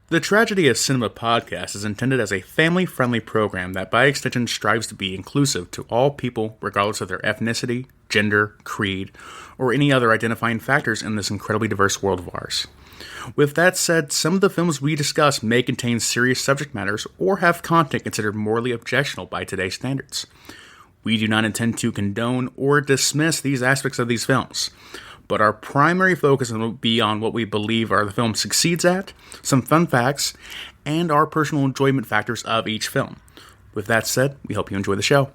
The Tragedy of Cinema podcast is intended as a family-friendly program that by extension strives to be inclusive to all people regardless of their ethnicity, gender, creed, or any other identifying factors in this incredibly diverse world of ours. With that said, some of the films we discuss may contain serious subject matters or have content considered morally objectionable by today's standards. We do not intend to condone or dismiss these aspects of these films, but our primary focus will be on what we believe the film succeeds at, some fun facts, and our personal enjoyment factors of each film. With that said, we hope you enjoy the show.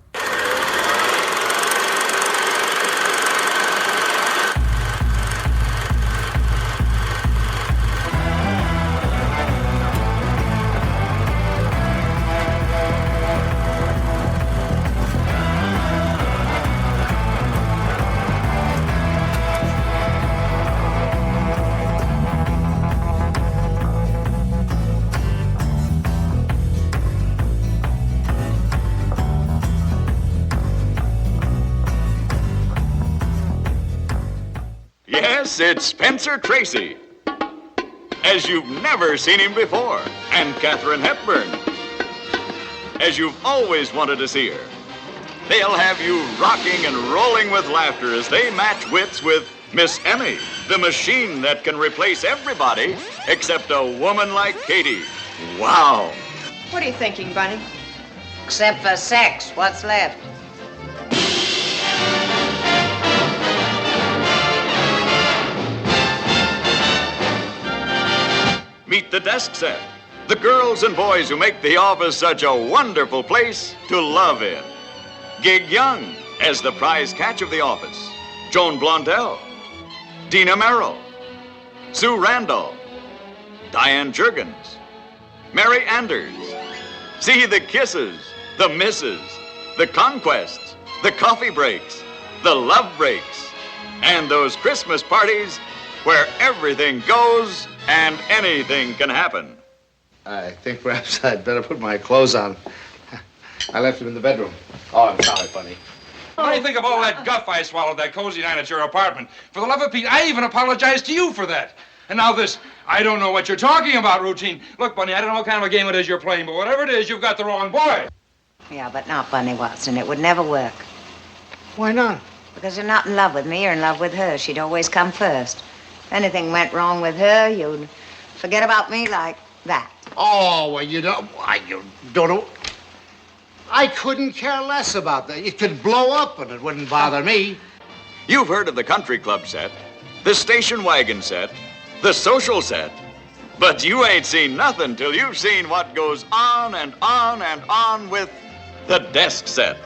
Yes, it's Spencer Tracy, as you've never seen him before, and Katharine Hepburn, as you've always wanted to see her. They'll have you rocking and rolling with laughter as they match wits with Miss Emmy, the machine that can replace everybody except a woman like Katie. Wow. What are you thinking, Bunny? Except for sex, what's left? Meet the desk set, the girls and boys who make the office such a wonderful place to love in. Gig Young as the prize catch of the office, Joan Blondell, Dina Merrill, Sue Randolph, Diane Jurgens, Mary Anders. See the kisses, the misses, the conquests, the coffee breaks, the love breaks, and those Christmas parties where everything goes and anything can happen. I think perhaps I'd better put my clothes on. I left them in the bedroom. Oh, I'm sorry, Bunny. What do you think of all that guff I swallowed that cozy night at your apartment? For the love of Pete, I even apologized to you for that. And now this, I don't know what you're talking about routine. Look, Bunny, I don't know what kind of a game it is you're playing, but whatever it is, you've got the wrong boy. Yeah, but not Bunny Watson. It would never work. Why not? Because you're not in love with me, you're in love with her. She'd always come first. If anything went wrong with her, you'd forget about me like that. Oh, well, you don't know. I couldn't care less about that. It could blow up and it wouldn't bother me. You've heard of the country club set, the station wagon set, the social set, but you ain't seen nothing till you've seen what goes on and on and on with the desk set.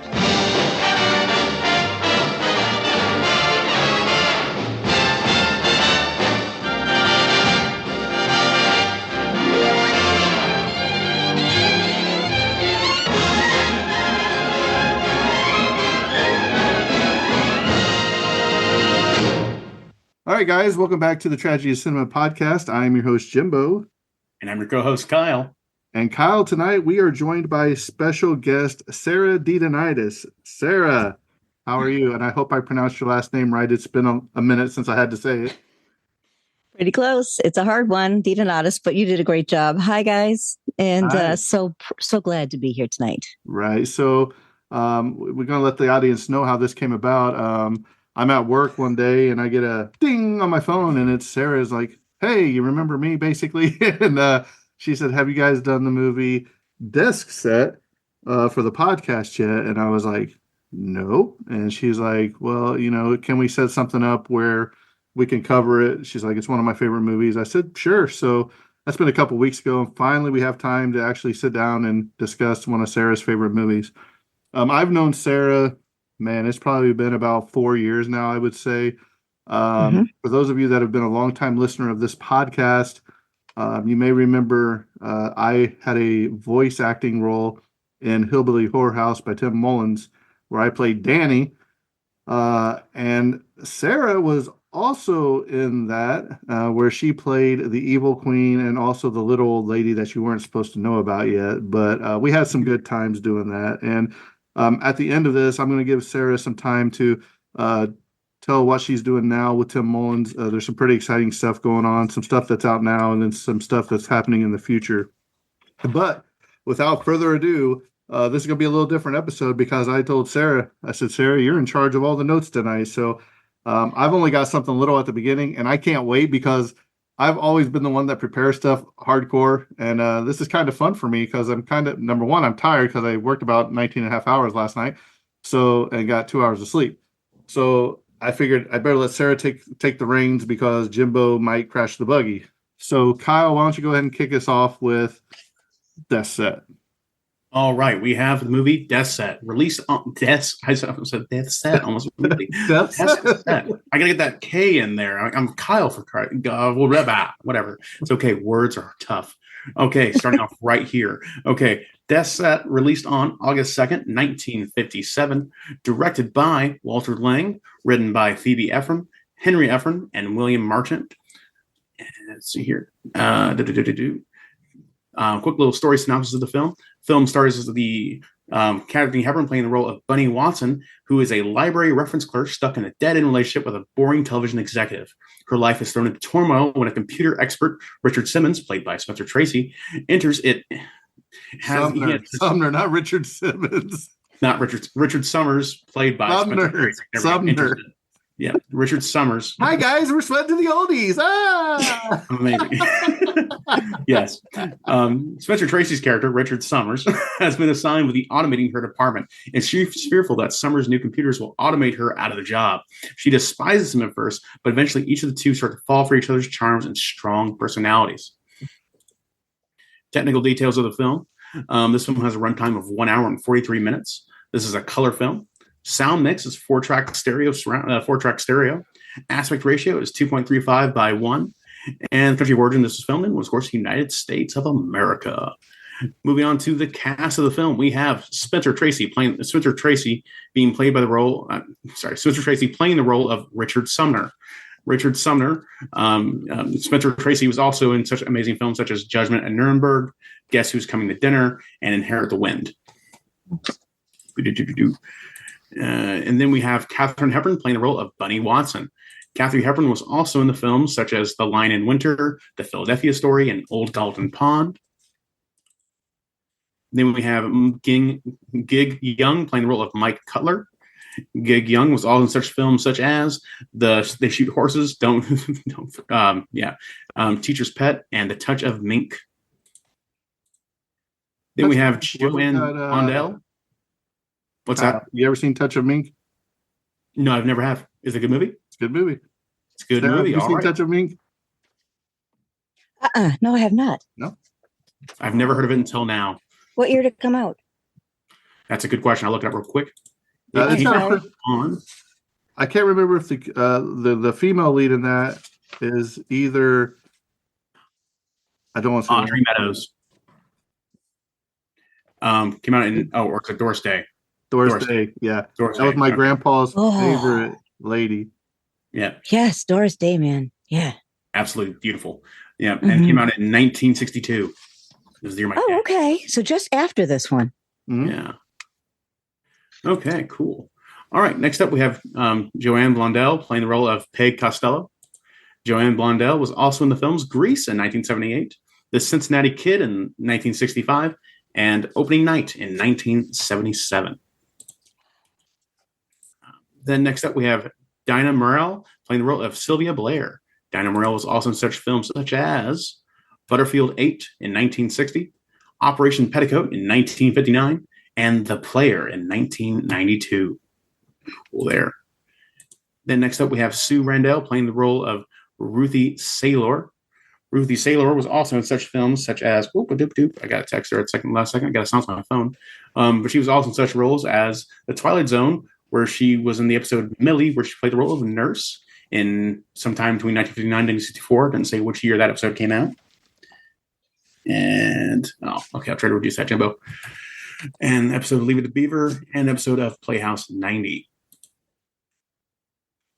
All right, guys, welcome back to the Tragedy of Cinema podcast. I'm your host, Jimbo. And I'm your co-host, Kyle. And Kyle, tonight we are joined by special guest, Sarah DeDonitis. Sarah, how are you? And I hope I pronounced your last name right. It's been a minute since I had to say it. Pretty close. It's a hard one, DeDonitis, but you did a great job. Hi, guys. And so glad to be here tonight. Right. So we're going to let the audience know how this came about. I'm at work one day and I get a ding on my phone and it's Sarah's like, hey, you remember me basically? And she said, have you guys done the movie Desk Set for the podcast yet? And I was like, no. And she's like, well, can we set something up where we can cover it? She's like, it's one of my favorite movies. I said, sure. So that's been a couple weeks ago. And finally, we have time to actually sit down and discuss one of Sarah's favorite movies. I've known Sarah, man, it's probably been about 4 years now, I would say. For those of you that have been a longtime listener of this podcast, you may remember I had a voice acting role in Hillbilly Whorehouse by Tim Mullins, where I played Danny. And Sarah was also in that, where she played the evil queen and also the little old lady that you weren't supposed to know about yet. But we had some good times doing that. And at the end of this, I'm going to give Sarah some time to tell what she's doing now with Tim Mullins. There's some pretty exciting stuff going on, some stuff that's out now, and then some stuff that's happening in the future. But without further ado, this is going to be a little different episode because I told Sarah, I said, Sarah, you're in charge of all the notes tonight. So I've only got something little at the beginning, and I can't wait because I've always been the one that prepares stuff hardcore. And this is kind of fun for me because I'm kind of, number one, I'm tired because I worked about 19 and a half hours last night. So, and got 2 hours of sleep. So I figured I better let Sarah take the reins because Jimbo might crash the buggy. So Kyle, why don't you go ahead and kick us off with Death Set? All right, we have the movie Death Set, released on Death. I said Death Set, almost movie. Death Set. I gotta get that K in there. I'm Kyle for whatever. It's okay. Words are tough. Okay, starting off right here. Okay, Death Set, released on August 2nd, 1957, directed by Walter Lang, written by Phoebe Ephraim, Henry Ephraim, and William Marchant. And let's see here. Quick little story synopsis of the film. Film stars as the Katharine Hepburn playing the role of Bunny Watson, who is a library reference clerk stuck in a dead-end relationship with a boring television executive. Her life is thrown into turmoil when a computer expert, Richard Simmons, played by Spencer Tracy, enters it. Sumner, not Richard Simmons. Not Richard Summers, played by Sumner. Yeah, Richard Summers. Hi guys, we're sled to the oldies. Ah, amazing. Yes, Spencer Tracy's character, Richard Summers, has been assigned with the automating her department, and she's fearful that Summers' new computers will automate her out of the job. She despises him at first, but eventually each of the two start to fall for each other's charms and strong personalities. Technical details of the film. This film has a runtime of 1 hour and 43 minutes. This is a color film. Sound mix is 4-track stereo. Aspect ratio is 2.35:1. And the country of origin this was filmed in was, of course, the United States of America. Moving on to the cast of the film, we have Spencer Tracy playing the role of Richard Sumner. Richard Sumner. Spencer Tracy was also in such amazing films such as Judgment at Nuremberg, Guess Who's Coming to Dinner, and Inherit the Wind. And then we have Katharine Hepburn playing the role of Bunny Watson. Katharine Hepburn was also in the films such as The Lion in Winter, The Philadelphia Story, and Old Galton Pond. Then we have Gig Young playing the role of Mike Cutler. Gig Young was all in such films such as They Shoot Horses, Teacher's Pet, and The Touch of Mink. Then we have Joanne Blondell. What's that? You ever seen Touch of Mink? No, I've never have. Is it a good movie? It's a good movie. It's a good movie. Have you seen Touch of Mink? No, I have not. No? I've never heard of it until now. What year did it come out? That's a good question. I'll look it up real quick. I can't remember if the female lead in that is either. I don't want to say Audrey Meadows. Came out in or it's a Doris Day. Doris Day, yeah. Doris that Day. was my grandpa's favorite lady. Yeah. Yes, Doris Day, man. Yeah. Absolutely beautiful. Yeah, and came out in 1962. This is the year my dad. Okay. So just after this one. Mm-hmm. Yeah. Okay, cool. All right, next up we have Joanne Blondell playing the role of Peg Costello. Joanne Blondell was also in the films Grease in 1978, The Cincinnati Kid in 1965, and Opening Night in 1977. Then next up we have Dinah Morrell playing the role of Sylvia Blair. Dinah Morrell was also in such films such as Butterfield 8 in 1960, Operation Petticoat in 1959, and The Player in 1992. Cool there. Then next up we have Sue Randell playing the role of Ruthie Saylor. Ruthie Saylor was also in such films such as I got a text her last second. I got to sound on my phone. But she was also in such roles as The Twilight Zone, where she was in the episode Millie, where she played the role of a nurse in sometime between 1959 and 1964. Didn't say which year that episode came out. And I'll try to reduce that, Jimbo. And episode of Leave It to Beaver, and episode of Playhouse 90.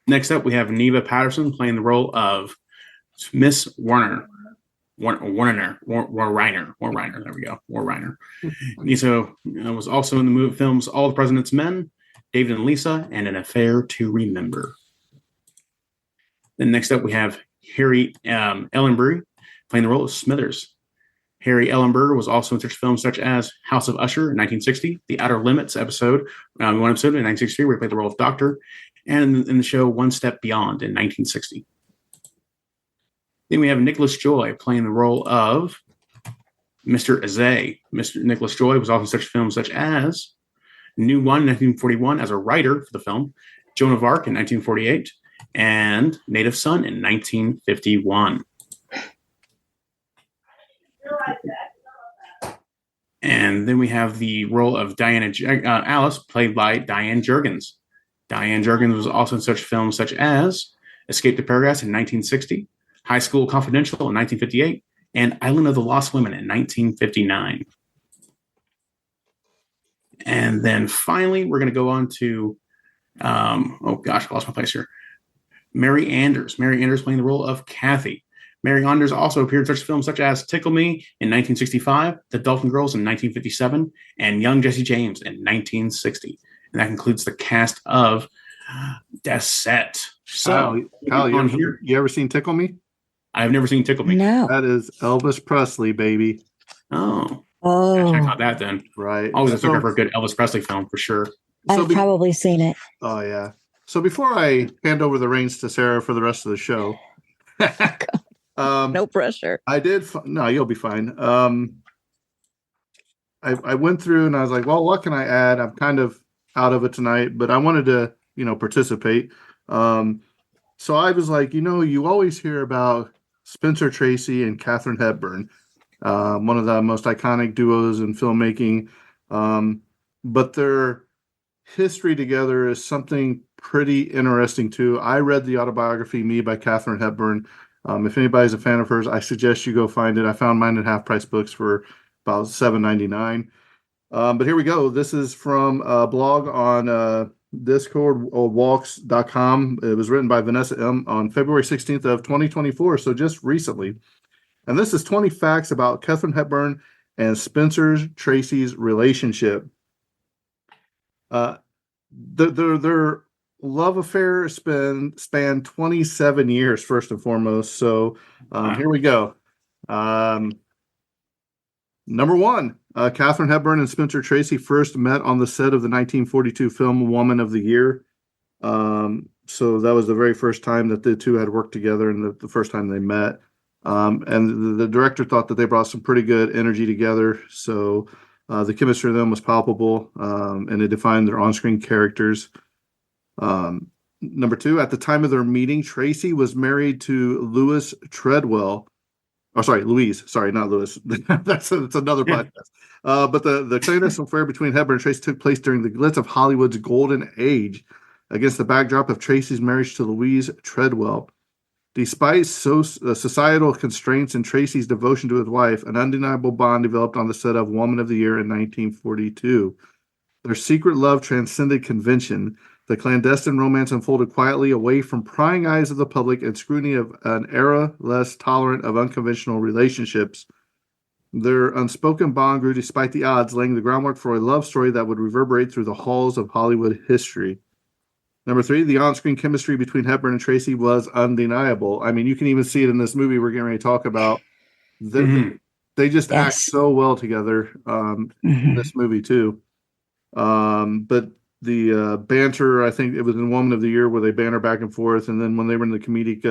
Next up, we have Neva Patterson playing the role of Miss Warner. War Reiner. There we go. War Reiner. Nisa was also in the movie films All the President's Men, David and Lisa, and An Affair to Remember. Then next up, we have Harry Ellenberg playing the role of Smithers. Harry Ellenberg was also in such films such as House of Usher in 1960, The Outer Limits episode, one episode in 1963, where he played the role of Doctor, and in the show One Step Beyond in 1960. Then we have Nicholas Joy playing the role of Mr. Azay. Mr. Nicholas Joy was also in such films such as New One in 1941 as a writer for the film, Joan of Arc in 1948, and Native Son in 1951. And then we have the role of Alice, played by Diane Jurgens. Diane Jurgens was also in such films such as Escape to Paradise in 1960, High School Confidential in 1958, and Island of the Lost Women in 1959. And then finally, we're going to go on to, I lost my place here. Mary Anders. Mary Anders playing the role of Kathy. Mary Anders also appeared in such films such as Tickle Me in 1965, The Dolphin Girls in 1957, and Young Jesse James in 1960. And that concludes the cast of Death Set. So, Kyle, you ever seen Tickle Me? I've never seen Tickle Me. No. That is Elvis Presley, baby. Oh. Oh. Check out that then. Right. Always a sucker for a good Elvis Presley film, for sure. I've probably seen it. Oh, yeah. So before I hand over the reins to Sarah for the rest of the show... no pressure. No, you'll be fine. I went through and I was like, well, what can I add? I'm kind of out of it tonight, but I wanted to, participate. So I was like, you always hear about Spencer Tracy and Katharine Hepburn, one of the most iconic duos in filmmaking. But their history together is something pretty interesting too. I read the autobiography, Me, by Katharine Hepburn. If anybody's a fan of hers, I suggest you go find it. I found mine at Half Price Books for about $7.99. But here we go. This is from a blog on discordwalks.com. It was written by Vanessa M. on February 16th of 2024, so just recently. And this is 20 facts about Katharine Hepburn and Spencer Tracy's relationship. Their love affair spanned 27 years, first and foremost. So here we go. Number one, Katharine Hepburn and Spencer Tracy first met on the set of the 1942 film Woman of the Year. So that was the very first time that the two had worked together and the first time they met. And the director thought that they brought some pretty good energy together. So the chemistry of them was palpable, and it defined their on-screen characters. Number two, at the time of their meeting, Tracy was married to Louise Treadwell. Oh, sorry, Louise. Sorry, not Louis. That's another podcast. But the clandestine affair between Hepburn and Tracy took place during the glitz of Hollywood's golden age, against the backdrop of Tracy's marriage to Louise Treadwell. Despite societal constraints and Tracy's devotion to his wife, an undeniable bond developed on the set of Woman of the Year in 1942. Their secret love transcended convention. The clandestine romance unfolded quietly away from prying eyes of the public and scrutiny of an era less tolerant of unconventional relationships. Their unspoken bond grew despite the odds, laying the groundwork for a love story that would reverberate through the halls of Hollywood history. Number three, the on-screen chemistry between Hepburn and Tracy was undeniable. I mean, you can even see it in this movie we're getting ready to talk about. They just act so well together in this movie, too. But the banter, I think it was in Woman of the Year where they banter back and forth. And then when they were in the comedic,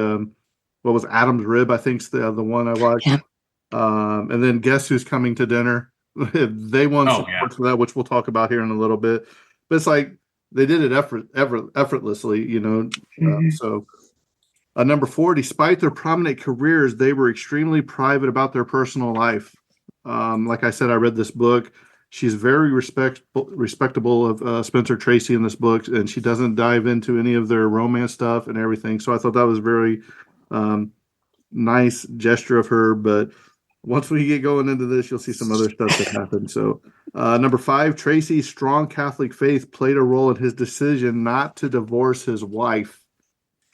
what was Adam's Rib, I think is the one I watched. Yeah. And then Guess Who's Coming to Dinner? They won some awards for that, which we'll talk about here in a little bit. But it's like they did it effortlessly, So number four, despite their prominent careers, they were extremely private about their personal life. Like I said, I read this book. She's very respectable of Spencer Tracy in this book, and she doesn't dive into any of their romance stuff and everything. So I thought that was very nice gesture of her. But once we get going into this, you'll see some other stuff that happened. So number five, Tracy's strong Catholic faith played a role in his decision not to divorce his wife.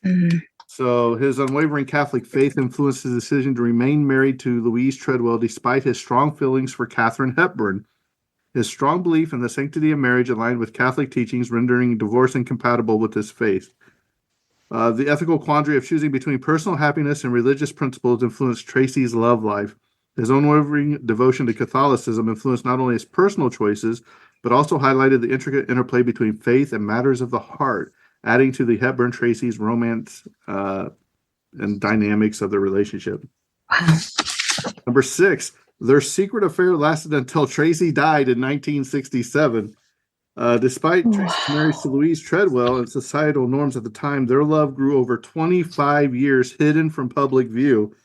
Mm-hmm. So his unwavering Catholic faith influenced his decision to remain married to Louise Treadwell despite his strong feelings for Katharine Hepburn. His strong belief in the sanctity of marriage aligned with Catholic teachings, rendering divorce incompatible with his faith. The ethical quandary of choosing between personal happiness and religious principles influenced Tracy's love life. His unwavering devotion to Catholicism influenced not only his personal choices, but also highlighted the intricate interplay between faith and matters of the heart, adding to the Hepburn-Tracy's romance and dynamics of their relationship. Wow. Number 6, their secret affair lasted until Tracy died in 1967. Despite Tracy's marriage to Louise Treadwell and societal norms at the time, their love grew over 25 years hidden from public view.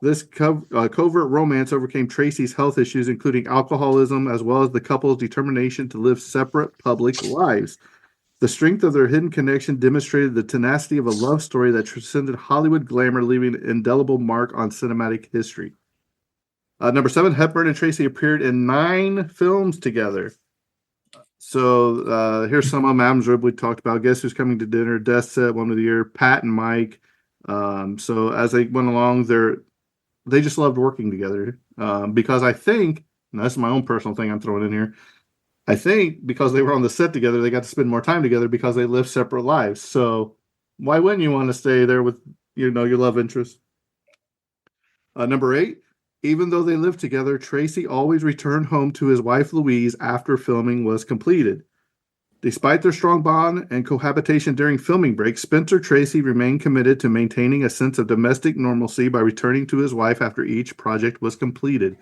This covert romance overcame Tracy's health issues, including alcoholism, as well as the couple's determination to live separate public lives. The strength of their hidden connection demonstrated the tenacity of a love story that transcended Hollywood glamour, leaving an indelible mark on cinematic history. Number 7, Hepburn and Tracy appeared in 9 films together. So here's some of them. Adam's Rib we talked about. Guess Who's Coming to Dinner, Death Set, Woman of the Year, Pat and Mike. So as they went along, they just loved working together because I think, and that's my own personal thing I'm throwing in here, I think because they were on the set together, they got to spend more time together because they lived separate lives. So why wouldn't you want to stay there with, your love interest? Number 8, even though they lived together, Tracy always returned home to his wife Louise after filming was completed. Despite their strong bond and cohabitation during filming breaks, Spencer Tracy remained committed to maintaining a sense of domestic normalcy by returning to his wife after each project was completed.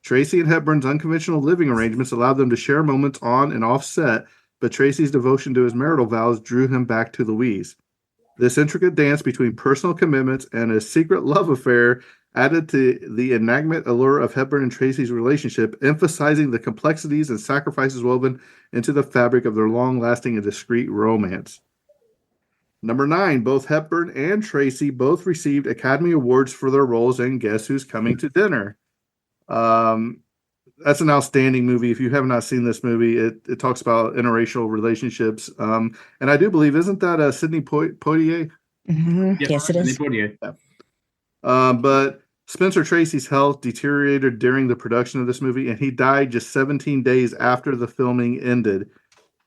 Tracy and Hepburn's unconventional living arrangements allowed them to share moments on and off set, but Tracy's devotion to his marital vows drew him back to Louise. This intricate dance between personal commitments and a secret love affair added to the enigmatic allure of Hepburn and Tracy's relationship, emphasizing the complexities and sacrifices woven into the fabric of their long-lasting and discreet romance. Number 9, both Hepburn and Tracy both received Academy Awards for their roles in Guess Who's Coming to Dinner. That's an outstanding movie. If you have not seen this movie, it talks about interracial relationships. And I do believe, isn't that Sidney Poitier? Mm-hmm. Yes, it is. Yeah. But Spencer Tracy's health deteriorated during the production of this movie, and he died just 17 days after the filming ended.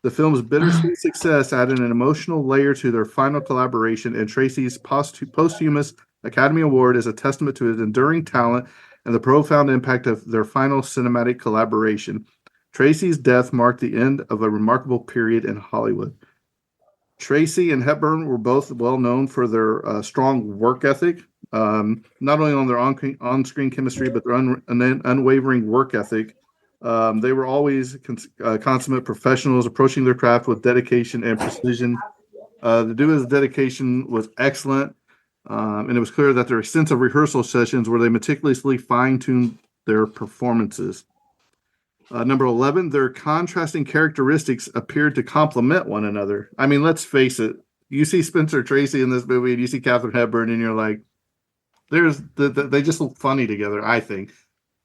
The film's bittersweet success added an emotional layer to their final collaboration, and Tracy's posthumous Academy Award is a testament to his enduring talent and the profound impact of their final cinematic collaboration. Tracy's death marked the end of a remarkable period in Hollywood. Tracy and Hepburn were both well known for their strong work ethic, not only on their on-screen chemistry, but their unwavering work ethic. They were always consummate professionals, approaching their craft with dedication and precision. The duo's dedication was excellent, and it was clear that their extensive rehearsal sessions where they meticulously fine-tuned their performances. Number 11, their contrasting characteristics appeared to complement one another. I mean, let's face it. You see Spencer Tracy in this movie, and you see Katharine Hepburn, and you're like, they just look funny together, I think.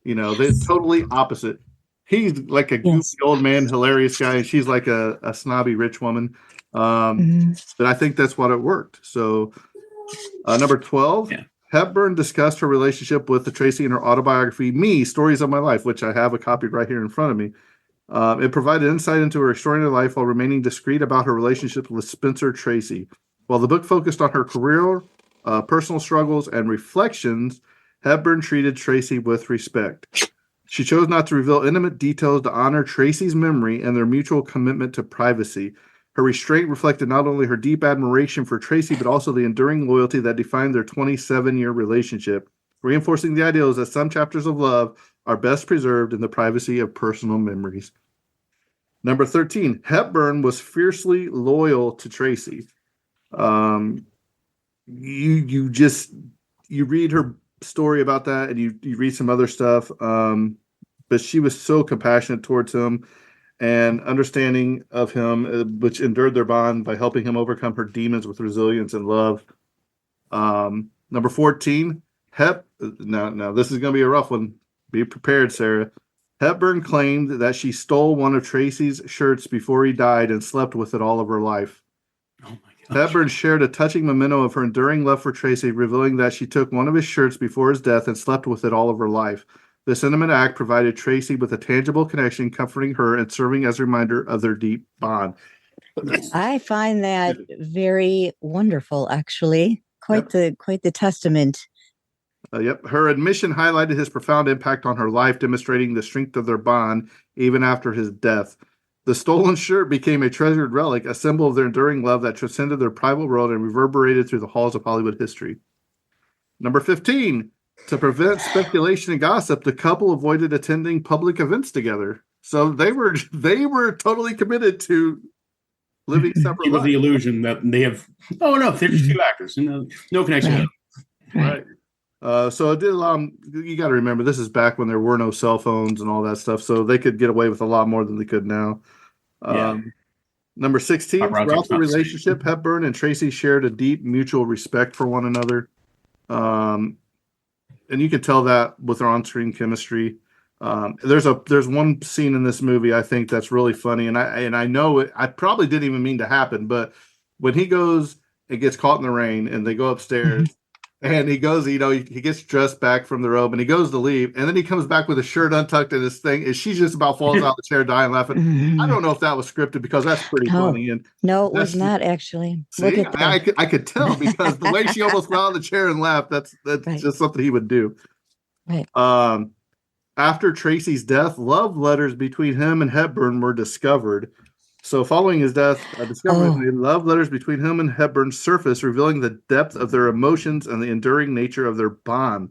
They're totally opposite. He's like a goofy old man, hilarious guy, and she's like a snobby rich woman. But I think that's what it worked. So, number 12, Hepburn discussed her relationship with Tracy in her autobiography, Me, Stories of My Life, which I have a copy right here in front of me. It provided insight into her extraordinary life while remaining discreet about her relationship with Spencer Tracy. While the book focused on her career, personal struggles, and reflections, Hepburn treated Tracy with respect. She chose not to reveal intimate details to honor Tracy's memory and their mutual commitment to privacy. Her restraint reflected not only her deep admiration for Tracy, but also the enduring loyalty that defined their 27-year relationship, reinforcing the ideals that some chapters of love are best preserved in the privacy of personal memories. Number 13, Hepburn was fiercely loyal to Tracy. You read her story about that, and you read some other stuff, but she was so compassionate towards him and understanding of him, which endured their bond by helping him overcome her demons with resilience and love. Number 14, now this is going to be a rough one. Be prepared, Sarah. Hepburn claimed that she stole one of Tracy's shirts before he died and slept with it all of her life. Oh my gosh. Hepburn shared a touching memento of her enduring love for Tracy, revealing that she took one of his shirts before his death and slept with it all of her life. This intimate act provided Tracy with a tangible connection, comforting her and serving as a reminder of their deep bond. I find that very wonderful, actually. Quite the testament. Yep. Her admission highlighted his profound impact on her life, demonstrating the strength of their bond even after his death. The stolen shirt became a treasured relic, a symbol of their enduring love that transcended their private world and reverberated through the halls of Hollywood history. Number 15. To prevent speculation and gossip, the couple avoided attending public events together. So they were totally committed to living separate lives. The illusion that they have. Oh no, they're just two actors. No connection. Right. So it did allow them, you got to remember, this is back when there were no cell phones and all that stuff, so they could get away with a lot more than they could now. Number 16, throughout the relationship, Hepburn and Tracy shared a deep mutual respect for one another. And you can tell that with their on-screen chemistry. There's one scene in this movie I think that's really funny, and I know it, I probably didn't even mean to happen, but when he goes and gets caught in the rain and they go upstairs, and he goes, he gets dressed back from the robe and he goes to leave. And then he comes back with his shirt untucked in his thing. And she just about falls out of the chair, dying laughing. I don't know if that was scripted because that's pretty funny. And no, it was not actually. See, I could tell because the way she almost fell out of the chair and laughed, that's right. Just something he would do. Right. After Tracy's death, love letters between him and Hepburn were discovered. So following his death, love letters between him and Hepburn surfaced, revealing the depth of their emotions and the enduring nature of their bond.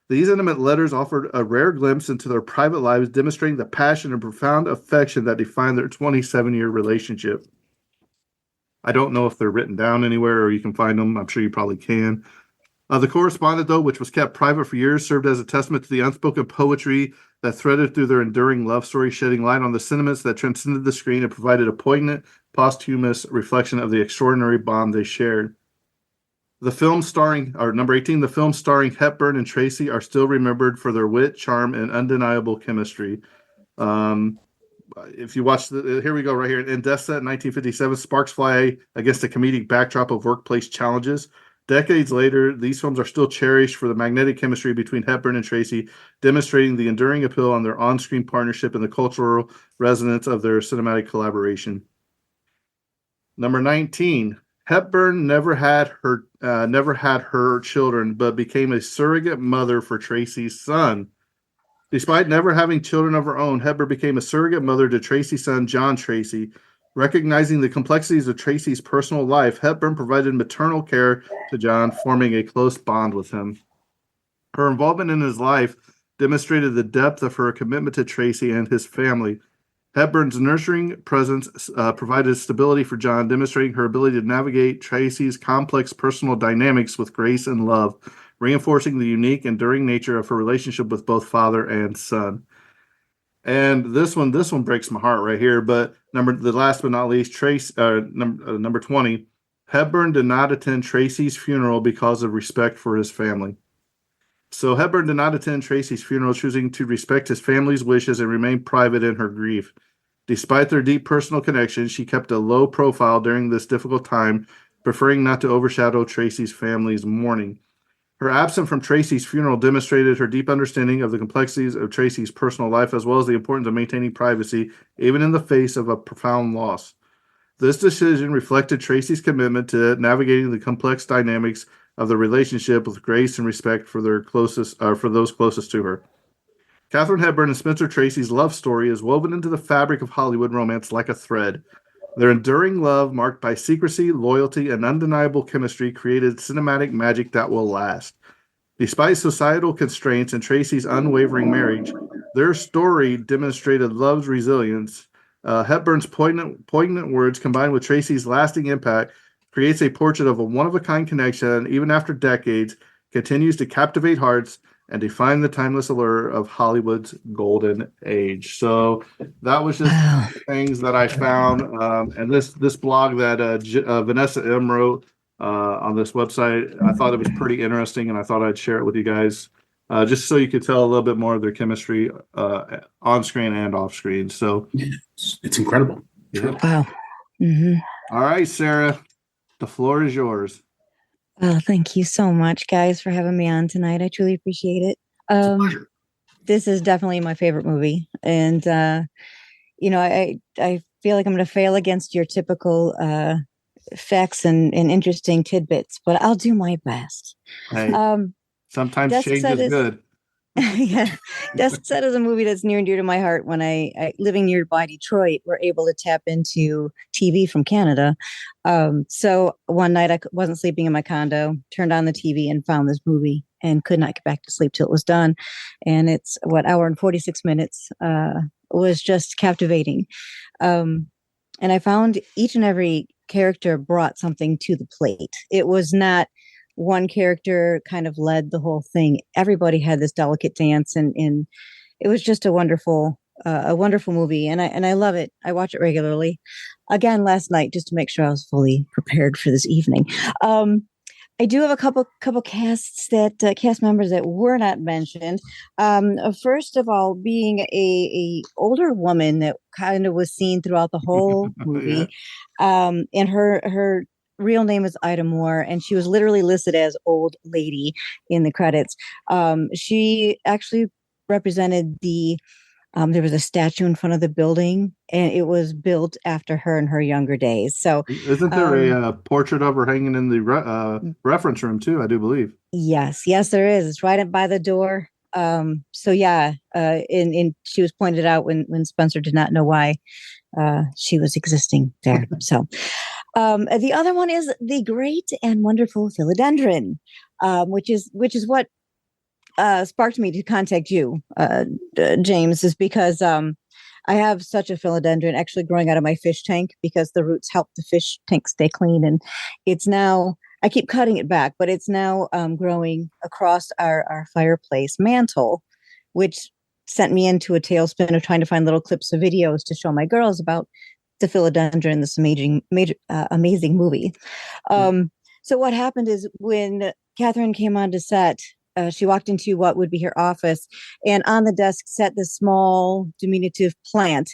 These intimate letters offered a rare glimpse into their private lives, demonstrating the passion and profound affection that defined their 27-year relationship. I don't know if they're written down anywhere or you can find them. I'm sure you probably can. The correspondence, though, which was kept private for years, served as a testament to the unspoken poetry that threaded through their enduring love story, shedding light on the sentiments that transcended the screen and provided a poignant, posthumous reflection of the extraordinary bond they shared. The film starring Hepburn and Tracy are still remembered for their wit, charm, and undeniable chemistry. If you watch here we go right here. In Death Set 1957, sparks fly against a comedic backdrop of workplace challenges. Decades later, these films are still cherished for the magnetic chemistry between Hepburn and Tracy, demonstrating the enduring appeal on their on-screen partnership and the cultural resonance of their cinematic collaboration. Number 19, Hepburn never had her children, but became a surrogate mother for Tracy's son. Despite never having children of her own, Hepburn became a surrogate mother to Tracy's son, John Tracy. Recognizing the complexities of Tracy's personal life, Hepburn provided maternal care to John, forming a close bond with him. Her involvement in his life demonstrated the depth of her commitment to Tracy and his family. Hepburn's nurturing presence provided stability for John, demonstrating her ability to navigate Tracy's complex personal dynamics with grace and love, reinforcing the unique, enduring nature of her relationship with both father and son. And this one breaks my heart right here. But last but not least, number 20, Hepburn did not attend Tracy's funeral because of respect for his family. So Hepburn did not attend Tracy's funeral, choosing to respect his family's wishes and remain private in her grief. Despite their deep personal connection, she kept a low profile during this difficult time, preferring not to overshadow Tracy's family's mourning. Her absence from Tracy's funeral demonstrated her deep understanding of the complexities of Tracy's personal life, as well as the importance of maintaining privacy, even in the face of a profound loss. This decision reflected Tracy's commitment to navigating the complex dynamics of the relationship with grace and respect for those closest to her. Katharine Hepburn and Spencer Tracy's love story is woven into the fabric of Hollywood romance like a thread. Their enduring love, marked by secrecy, loyalty, and undeniable chemistry, created cinematic magic that will last. Despite societal constraints and Tracy's unwavering marriage, their story demonstrated love's resilience. Hepburn's poignant words, combined with Tracy's lasting impact, creates a portrait of a one-of-a-kind connection, and even after decades, continues to captivate hearts and define the timeless allure of Hollywood's golden age. So that was just things that I found. And this blog that Vanessa M. wrote on this website, I thought it was pretty interesting, and I thought I'd share it with you guys, just so you could tell a little bit more of their chemistry on screen and off screen. So it's incredible. Yeah. Wow. Mm-hmm. All right, Sarah, the floor is yours. Oh, thank you so much, guys, for having me on tonight. I truly appreciate it. This is definitely my favorite movie. And, I feel like I'm going to fail against your typical facts and interesting tidbits, but I'll do my best. Hey, sometimes Desk change Set is good. Yeah, Desk Set is a movie that's near and dear to my heart. When I living nearby Detroit, we're able to tap into TV from Canada. So one night I wasn't sleeping in my condo, turned on the TV and found this movie and could not get back to sleep till it was done. And it's hour and 46 minutes. Was just captivating. And I found each and every character brought something to the plate. It was not one character kind of led the whole thing. Everybody had this delicate dance, and it was just a wonderful movie. And I love it. I watch it regularly. Again, last night, just to make sure I was fully prepared for this evening. I do have a couple cast members that were not mentioned. First of all, being a older woman that kind of was seen throughout the whole movie, and her real name is Ida Moore, and she was literally listed as old lady in the credits. She actually represented there was a statue in front of the building, and it was built after her in her younger days. So, isn't there a portrait of her hanging in the reference room too? I do believe. Yes, there is. It's right up by the door. So yeah, and she was pointed out when Spencer did not know why she was existing there. So, the other one is the great and wonderful philodendron, which is what sparked me to contact you, James, is because I have such a philodendron actually growing out of my fish tank because the roots help the fish tank stay clean, and it's now. I keep cutting it back, but it's now growing across our fireplace mantle, which sent me into a tailspin of trying to find little clips of videos to show my girls about the philodendron, this amazing movie. So what happened is when Katharine came onto set, she walked into what would be her office, and on the desk sat this small diminutive plant,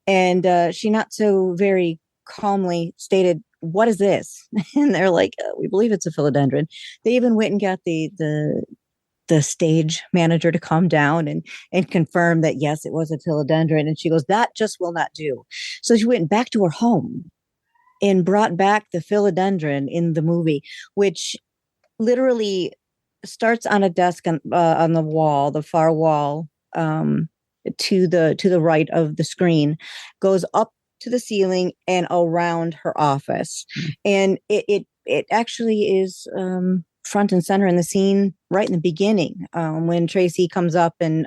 and she not so very calmly stated, "What is this?" And they're like, "We believe it's a philodendron." They even went and got the stage manager to come down and confirm that yes, it was a philodendron. And she goes, "That just will not do." So she went back to her home and brought back the philodendron in the movie, which literally starts on a desk on the wall, the far wall, to the right of the screen, goes up to the ceiling and around her office. And it actually is front and center in the scene right in the beginning, when Tracy comes up, and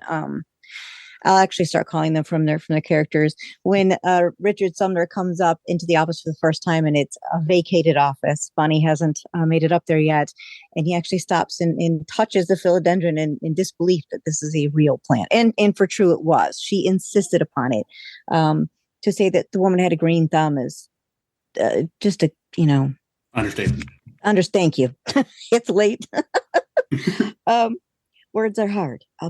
I'll actually start calling them from their characters. When Richard Sumner comes up into the office for the first time, and it's a vacated office. Bonnie hasn't made it up there yet, and he actually stops and touches the philodendron in disbelief that this is a real plant. And for true, it was. She insisted upon it. To say that the woman had a green thumb is just a understatement. Thank you. It's late. Words are hard. I'll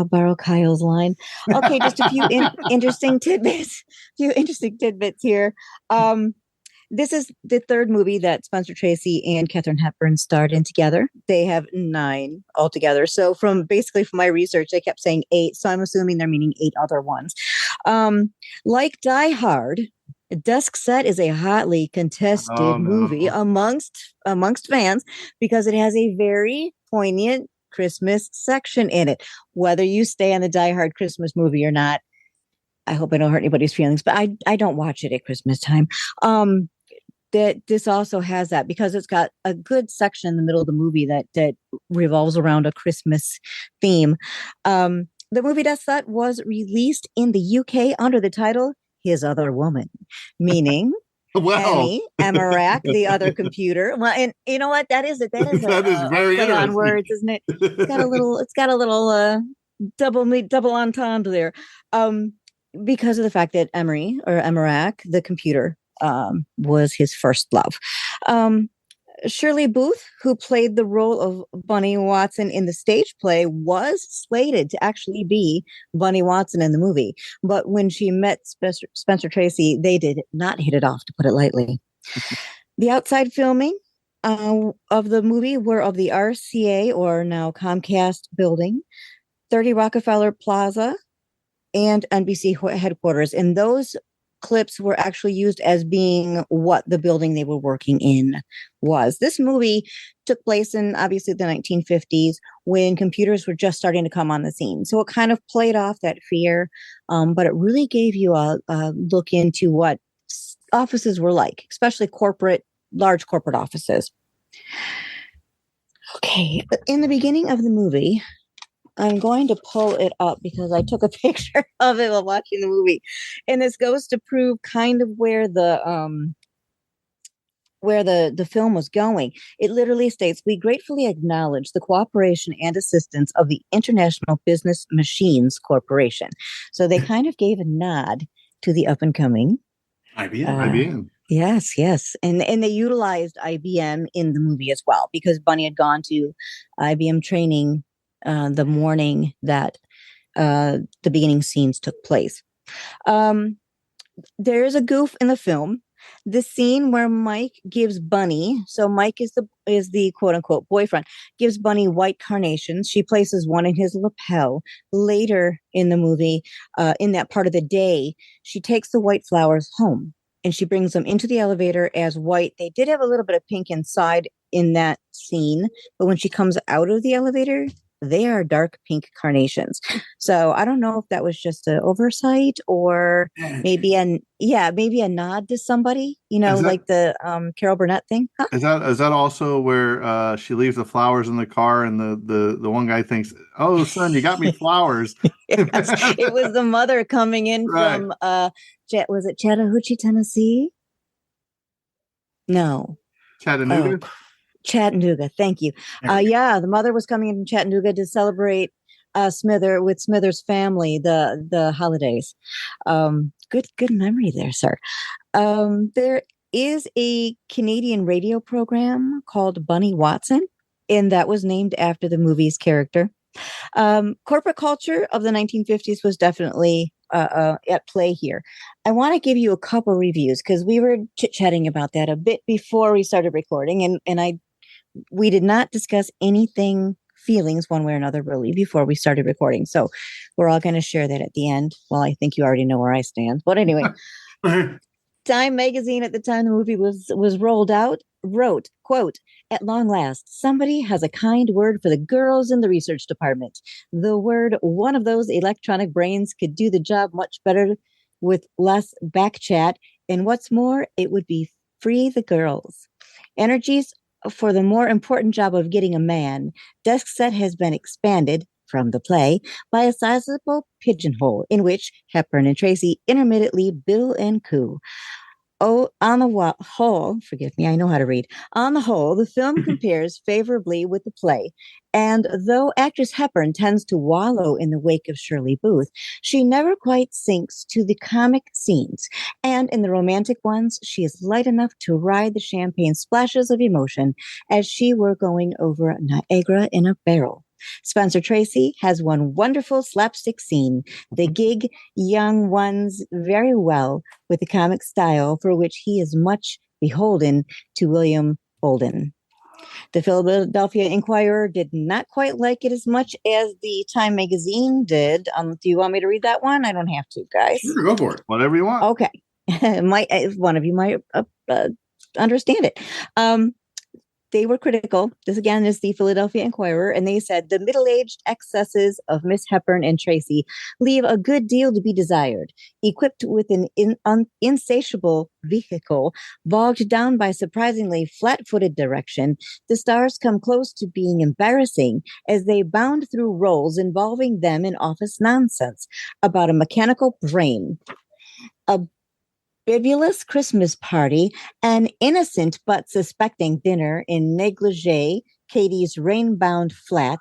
borrow Kyle's line. Okay, just a few interesting tidbits. Here. This is the third movie that Spencer Tracy and Katharine Hepburn starred in together. They have 9 altogether. So from my research, they kept saying 8. So I'm assuming they're meaning 8 other ones. Like Die Hard, Desk Set is a hotly contested movie amongst fans because it has a very poignant Christmas section in it. Whether you stay on the Die Hard Christmas movie or not, I hope I don't hurt anybody's feelings, but I don't watch it at Christmas time. That this also has that because it's got a good section in the middle of the movie that revolves around a Christmas theme. The movie Death Set was released in the UK under the title His Other Woman, meaning Annie Emmerich, the other computer. Well, and you know what? That is very play on words, isn't it? It's got a little double entendre there. Because of the fact that Emmerich, the computer, was his first love. Shirley Booth, who played the role of Bunny Watson in the stage play, was slated to actually be Bunny Watson in the movie. But when she met Spencer Tracy, they did not hit it off, to put it lightly. The outside filming of the movie were of the RCA, or now Comcast, building, 30 Rockefeller Plaza, and NBC headquarters. And those clips were actually used as being what the building they were working in was. This movie took place in obviously the 1950s when computers were just starting to come on the scene. So it kind of played off that fear, but it really gave you a look into what offices were like, especially large corporate offices. Okay, in the beginning of the movie, I'm going to pull it up because I took a picture of it while watching the movie, and this goes to prove kind of where the film was going. It literally states, "We gratefully acknowledge the cooperation and assistance of the International Business Machines Corporation." So they kind of gave a nod to the up and coming IBM. Yes. And they utilized IBM in the movie as well, because Bunny had gone to IBM training the morning that the beginning scenes took place. There is a goof in the film. The scene where Mike gives Bunny, so Mike is the quote unquote boyfriend, gives Bunny white carnations. She places one in his lapel. Later in the movie, in that part of the day, she takes the white flowers home and she brings them into the elevator as white. They did have a little bit of pink inside in that scene, but when she comes out of the elevator, they are dark pink carnations. So I don't know if that was just an oversight or maybe a nod to somebody, like the Carol Burnett thing. Huh? Is that also where she leaves the flowers in the car and the one guy thinks, "Oh, son, you got me flowers." Yes, it was the mother coming in from was it Chattahoochee, Tennessee? No. Chattanooga? Oh, Chattanooga. Thank you. The mother was coming in from Chattanooga to celebrate Smithers' family, the holidays. Good memory there, sir. There is a Canadian radio program called Bunny Watson, and that was named after the movie's character. Corporate culture of the 1950s was definitely at play here. I want to give you a couple reviews because we were chit-chatting about that a bit before we started recording, and we did not discuss anything feelings one way or another really before we started recording. So we're all going to share that at the end. Well, I think you already know where I stand. But anyway, Time magazine at the time the movie was rolled out wrote, quote, "At long last, somebody has a kind word for the girls in the research department. The word one of those electronic brains could do the job much better with less back chat. And what's more, it would be free the girls. Energies for the more important job of getting a man. Desk set has been expanded from the play by a sizable pigeonhole in which Hepburn and Tracy intermittently bill and coo. Oh, on the whole, forgive me, I know how to read. On the whole, the film compares favorably with the play. And though actress Hepburn tends to wallow in the wake of Shirley Booth, she never quite sinks to the comic scenes. And in the romantic ones, she is light enough to ride the champagne splashes of emotion as she were going over Niagara in a barrel. Spencer Tracy has one wonderful slapstick scene. They gig young ones very well with the comic style for which he is much beholden to William Holden. The Philadelphia Inquirer did not quite like it as much as the Time magazine did. Do you want me to read that one? I don't have to, guys. Sure, go for it. Whatever you want. Okay. One of you might understand it. They were critical. This again is the Philadelphia Inquirer, and they said the middle-aged excesses of Miss Hepburn and Tracy leave a good deal to be desired. Equipped with an insatiable vehicle, bogged down by surprisingly flat-footed direction, the stars come close to being embarrassing as they bound through roles involving them in office nonsense about a mechanical brain, a bibulous Christmas party, an innocent but suspecting dinner in negligee, Katie's rain-bound flat,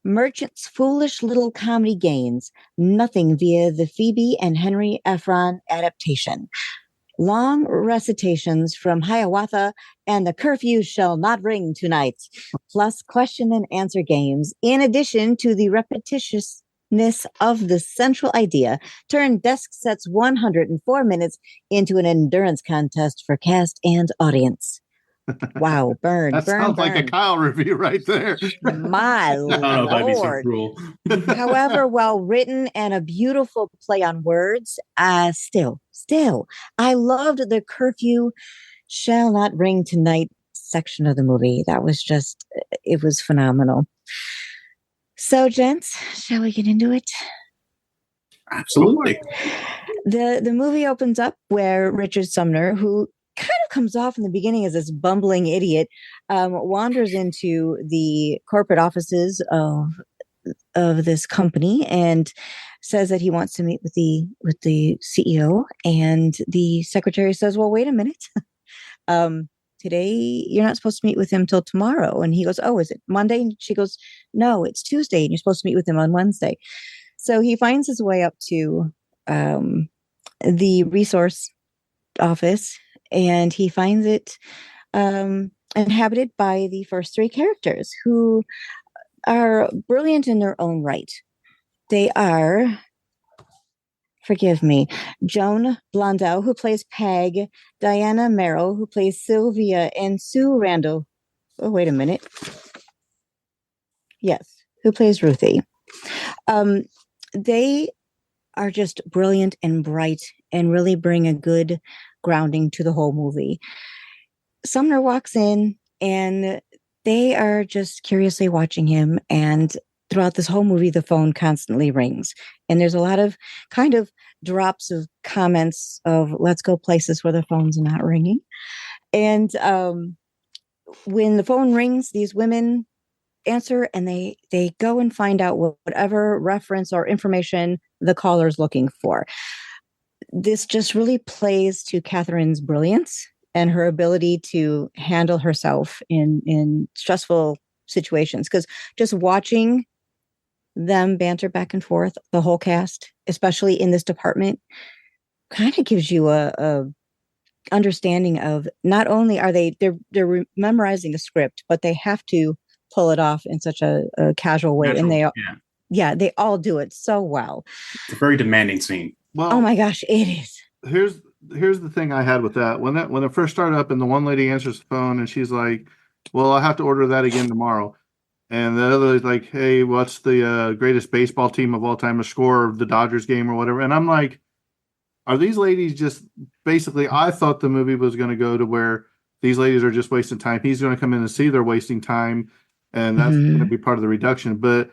merchant's foolish little comedy gains, nothing via the Phoebe and Henry Ephron adaptation, long recitations from Hiawatha and the curfew shall not ring tonight, plus question and answer games, in addition to the repetitiousness of the central idea, turned Desk Set's 104 minutes into an endurance contest for cast and audience. Wow, burn. Sounds like a Kyle review right there. My I don't know if I'd be so Lord. cruel. However, well written and a beautiful play on words, still still, I loved the curfew shall not ring tonight section of the movie. That was just, it was phenomenal. So, gents, shall we get into it? Absolutely. The movie opens up where Richard Sumner, who kind of comes off in the beginning as this bumbling idiot, wanders into the corporate offices of this company and says that he wants to meet with the CEO. And the secretary says, "Well, wait a minute. Today you're not supposed to meet with him till tomorrow." And he goes, "Oh, is it Monday?" And she goes, "No, it's Tuesday, and you're supposed to meet with him on Wednesday." So he finds his way up to the resource office, and he finds it inhabited by the first three characters, who are brilliant in their own right. They are, forgive me, Joan Blondell, who plays Peg, Diana Merrill, who plays Sylvia, and Sue Randall. Oh, wait a minute. Yes, who plays Ruthie. They are just brilliant and bright and really bring a good grounding to the whole movie. Sumner walks in and they are just curiously watching him. And throughout this whole movie, the phone constantly rings. And there's a lot of kind of drops of comments of let's go places where the phone's not ringing. And when the phone rings, these women answer and they go and find out whatever reference or information the caller's looking for. This just really plays to Katharine's brilliance and her ability to handle herself in stressful situations. Because just watching them banter back and forth, the whole cast, especially in this department, kind of gives you a understanding of not only are they're memorizing a script, but they have to pull it off in such a casual way. Natural, and they yeah. They all do it so well. It's a very demanding scene. Well, oh my gosh, it is. Here's the thing I had with that. When it first started up and the one lady answers the phone and she's like, "Well, I'll have to order that again tomorrow." And the other is like, "Hey, what's the greatest baseball team of all time, a score of the Dodgers game or whatever?" And I'm like, are these ladies just basically, I thought the movie was going to go to where these ladies are just wasting time. He's going to come in and see they're wasting time, and that's going to be part of the reduction. But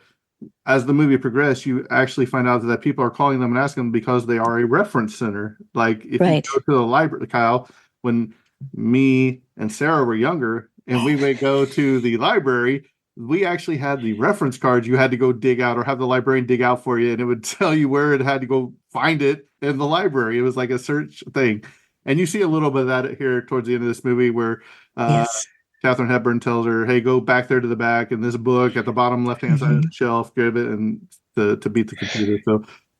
as the movie progressed, you actually find out that people are calling them and asking them because they are a reference center. Like if you go to the library, Kyle, when me and Sarah were younger and we would go to the library, we actually had the reference cards you had to go dig out or have the librarian dig out for you, and it would tell you where it had to go find it in the library. It was like a search thing. And you see a little bit of that here towards the end of this movie where Katharine Hepburn tells her, "Hey, go back there to the back in this book at the bottom left-hand side of the shelf, grab it," and to beat the computer.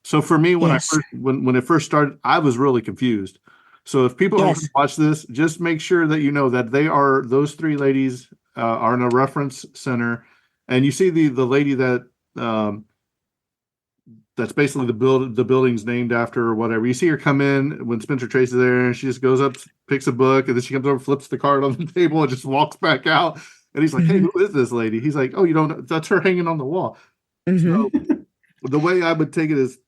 So for me, when when it first started, I was really confused. So if people are going to watch this, just make sure that you know that those three ladies are in a reference center, and you see the lady that that's basically the building's named after or whatever. You see her come in when Spencer Tracy's there, and she just goes up, picks a book, and then she comes over, flips the card on the table, and just walks back out. And he's like, "Hey, who is this lady?" He's like, "Oh, you don't know? That's her hanging on the wall." So the way I would take it is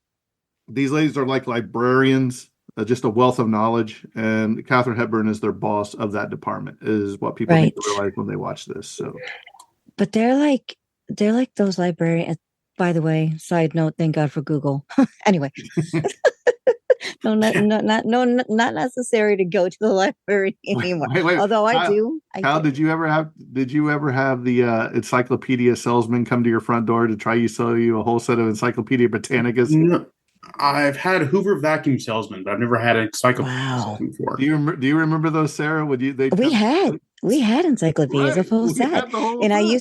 these ladies are like librarians, just a wealth of knowledge, and Katharine Hepburn is their boss of that department, is what people need to realize when they watch this. So, but they're like those librarians. By the way, side note, thank God for Google. Anyway, not necessary to go to the library anymore. Wait. Although I do. Kyle, did you ever have the encyclopedia salesman come to your front door to try to sell you a whole set of Encyclopedia Britannicas? No, I've had a Hoover vacuum salesman, but I've never had an encyclopedia salesman before. Do you remember those, Sarah? We had encyclopedias, a full set, and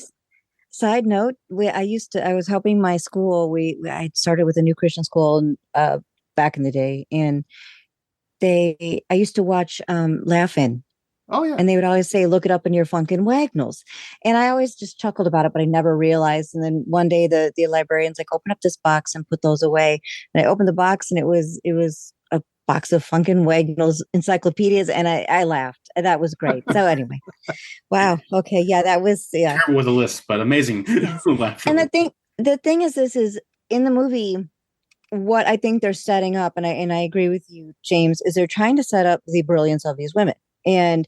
Side note, I was helping my school. I started with a new Christian school back in the day, and I used to watch Laugh-In. Oh yeah. And they would always say, "Look it up in your Funkin' Wagnalls." And I always just chuckled about it, but I never realized. And then one day the librarian's like, "Open up this box and put those away." And I opened the box, and it was a box of Funkin' Wagnalls encyclopedias, and I laughed. And that was great. So anyway, wow. Okay, yeah, that was Terrible with a list, but amazing. Yes. And the thing is, this is in the movie. what I think they're setting up, and I agree with you, James, is they're trying to set up the brilliance of these women. And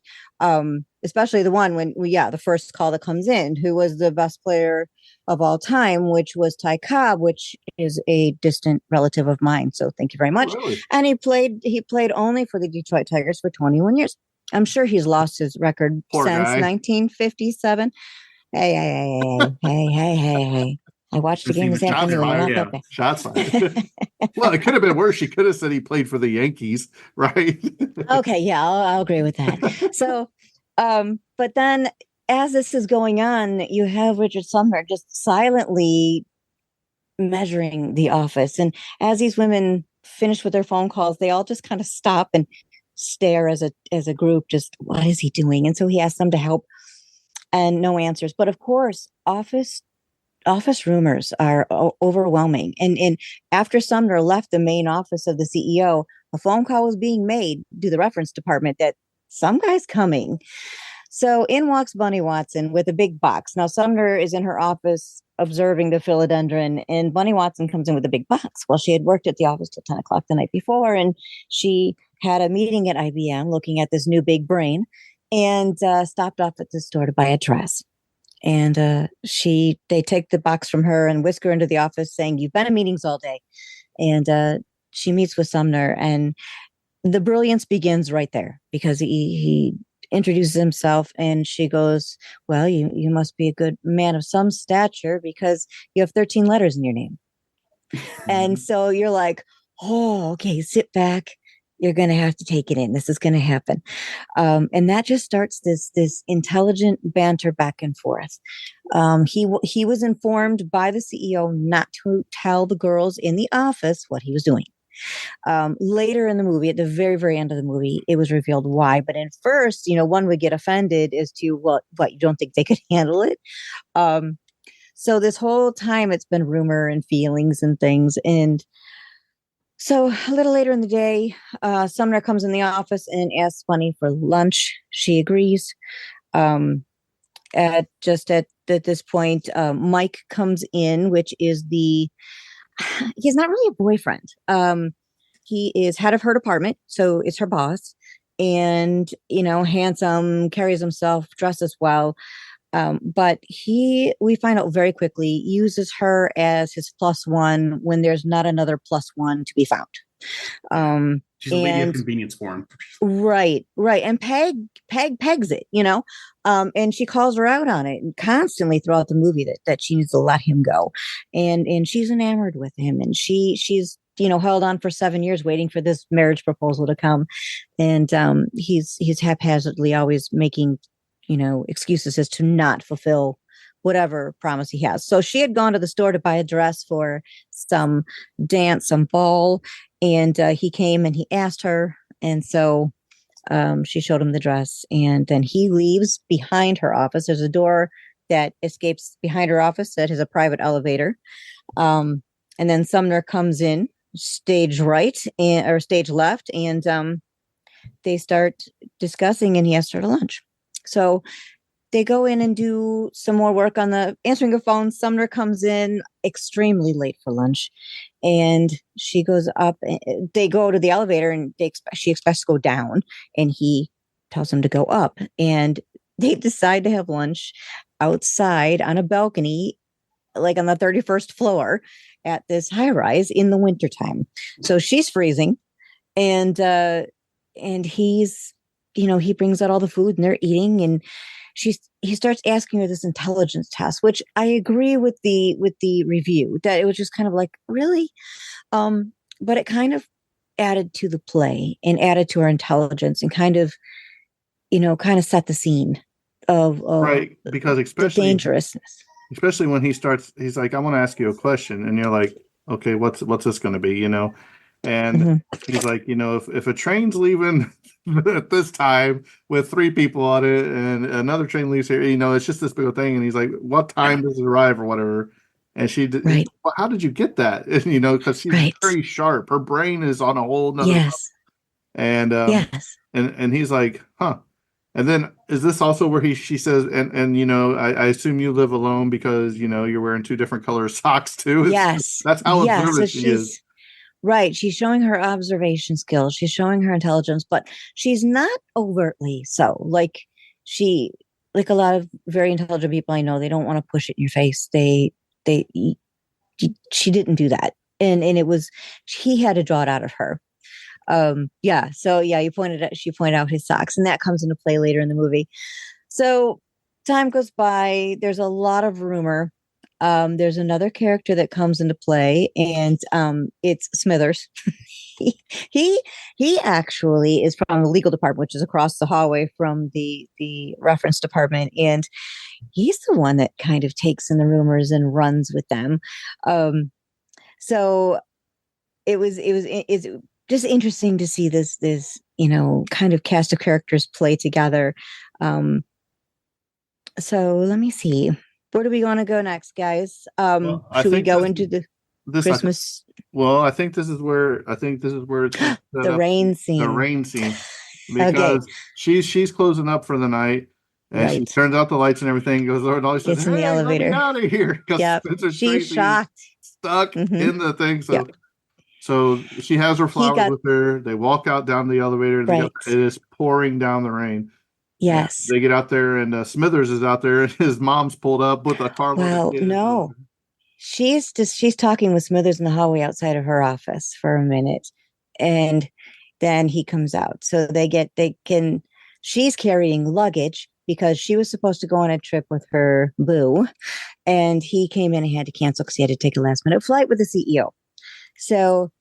especially the one the first call that comes in, who was the best player of all time, which was Ty Cobb, which is a distant relative of mine. So thank you very much. Oh, really? And he played only for the Detroit Tigers for 21 years. I'm sure he's lost his record Poor since guy. 1957. Hey. I watched the game this afternoon. You're not that bad. Shots fired. Well, it could have been worse. She could have said he played for the Yankees, right? Okay, yeah, I'll agree with that. So, but then as this is going on, you have Richard Sumner just silently measuring the office. And as these women finish with their phone calls, they all just kind of stop and stare as a group, just what is he doing? And so he asks them to help, and no answers. But of course, office rumors are overwhelming. And after Sumner left the main office of the CEO, a phone call was being made to the reference department that some guy's coming. So in walks Bunny Watson with a big box. Now Sumner is in her office observing the philodendron, and Bunny Watson comes in with a big box. Well, she had worked at the office till 10 o'clock the night before, and she had a meeting at IBM looking at this new big brain, and stopped off at the store to buy a dress. And they take the box from her and whisk her into the office, saying, "You've been in meetings all day." And she meets with Sumner, and the brilliance begins right there, because he introduces himself, and she goes, "Well, you must be a good man of some stature, because you have 13 letters in your name." And so you're like, "Oh, okay, sit back. You're going to have to take it in. This is going to happen." And that just starts this intelligent banter back and forth. He was informed by the CEO not to tell the girls in the office what he was doing. Later in the movie, at the very, very end of the movie, it was revealed why. But at first, one would get offended as to what you don't think they could handle it. So this whole time it's been rumor and feelings and things. And so a little later in the day, Sumner comes in the office and asks Bunny for lunch. She agrees. At this point, Mike comes in, which is he's not really a boyfriend. He is head of her department, so it's her boss, and handsome, carries himself, dresses well. But we find out very quickly, uses her as his plus one when there's not another plus one to be found. She's a lady of convenience for him. Right. And pegs it, and she calls her out on it, and constantly throughout the movie that she needs to let him go. And she's enamored with him, and she's held on for 7 years waiting for this marriage proposal to come. And he's haphazardly always making excuses as to not fulfill whatever promise he has. So she had gone to the store to buy a dress for some dance, some ball, and he came and he asked her. And so she showed him the dress, and then he leaves behind her office. There's a door that escapes behind her office that has a private elevator. And then Sumner comes in stage right or stage left, and they start discussing, and he asks her to lunch. So they go in and do some more work on the answering the phone. Sumner comes in extremely late for lunch, and she goes up. They go to the elevator, and she expects to go down, and he tells them to go up. And they decide to have lunch outside on a balcony, like on the 31st floor at this high rise in the wintertime. So she's freezing, and he's, he brings out all the food, and they're eating, and he starts asking her this intelligence test, which I agree with the review that it was just kind of like, really? But it kind of added to the play and added to her intelligence, and kind of set the scene of right, because the dangerousness. Especially when he's like, "I want to ask you a question," and you're like, "Okay, what's this going to be?" And he's like, if a train's leaving at this time with 3 people on it, and another train leaves here, it's just this big thing. And he's like, "What time does it arrive?" or whatever. And she did. Right. Well, how did you get that? Because she's very sharp. Her brain is on a whole nother level. And yes. And he's like, "Huh." And then is this also where she says, and I assume you live alone because you're wearing 2 different color socks too? Yes. That's how observant she is. Right. She's showing her observation skills. She's showing her intelligence, but she's not overtly so. Like a lot of very intelligent people I know, they don't want to push it in your face. They, she didn't do that. And it was, he had to draw it out of her. Yeah. So yeah, she pointed out his socks, and that comes into play later in the movie. So time goes by. There's a lot of rumor. There's another character that comes into play, and it's Smithers. he, he actually is from the legal department, which is across the hallway from the reference department, and he's the one that kind of takes in the rumors and runs with them. So it's just interesting to see this kind of cast of characters play together. So let me see. Where do we want to go next, guys? Should we go into the Christmas? I think this is where it's the rain scene. The rain scene, because she's closing up for the night, and she turns out the lights and everything. Goes over and all she says, "Gets in the elevator. Out of here!" Yep. She's shocked, stuck in the thing. So she has her flowers with her. They walk out down the elevator, and it is pouring down the rain. Yes. They get out there, and Smithers is out there, and his mom's pulled up with a car. Well, no, she's talking with Smithers in the hallway outside of her office for a minute, and then he comes out. So she's carrying luggage because she was supposed to go on a trip with her boo, and he came in and had to cancel because he had to take a last minute flight with the CEO. So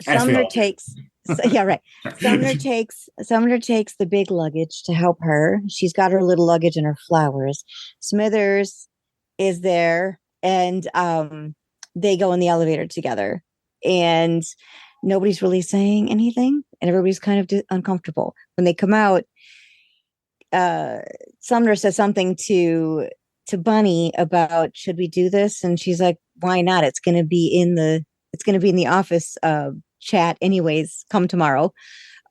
Sumner takes. Sumner takes the big luggage to help her. She's got her little luggage and her flowers. Smithers is there, and they go in the elevator together, and nobody's really saying anything, and everybody's kind of uncomfortable. When they come out, Sumner says something to Bunny about, should we do this? And she's like, why not? It's going to be in the office chat anyways, come tomorrow.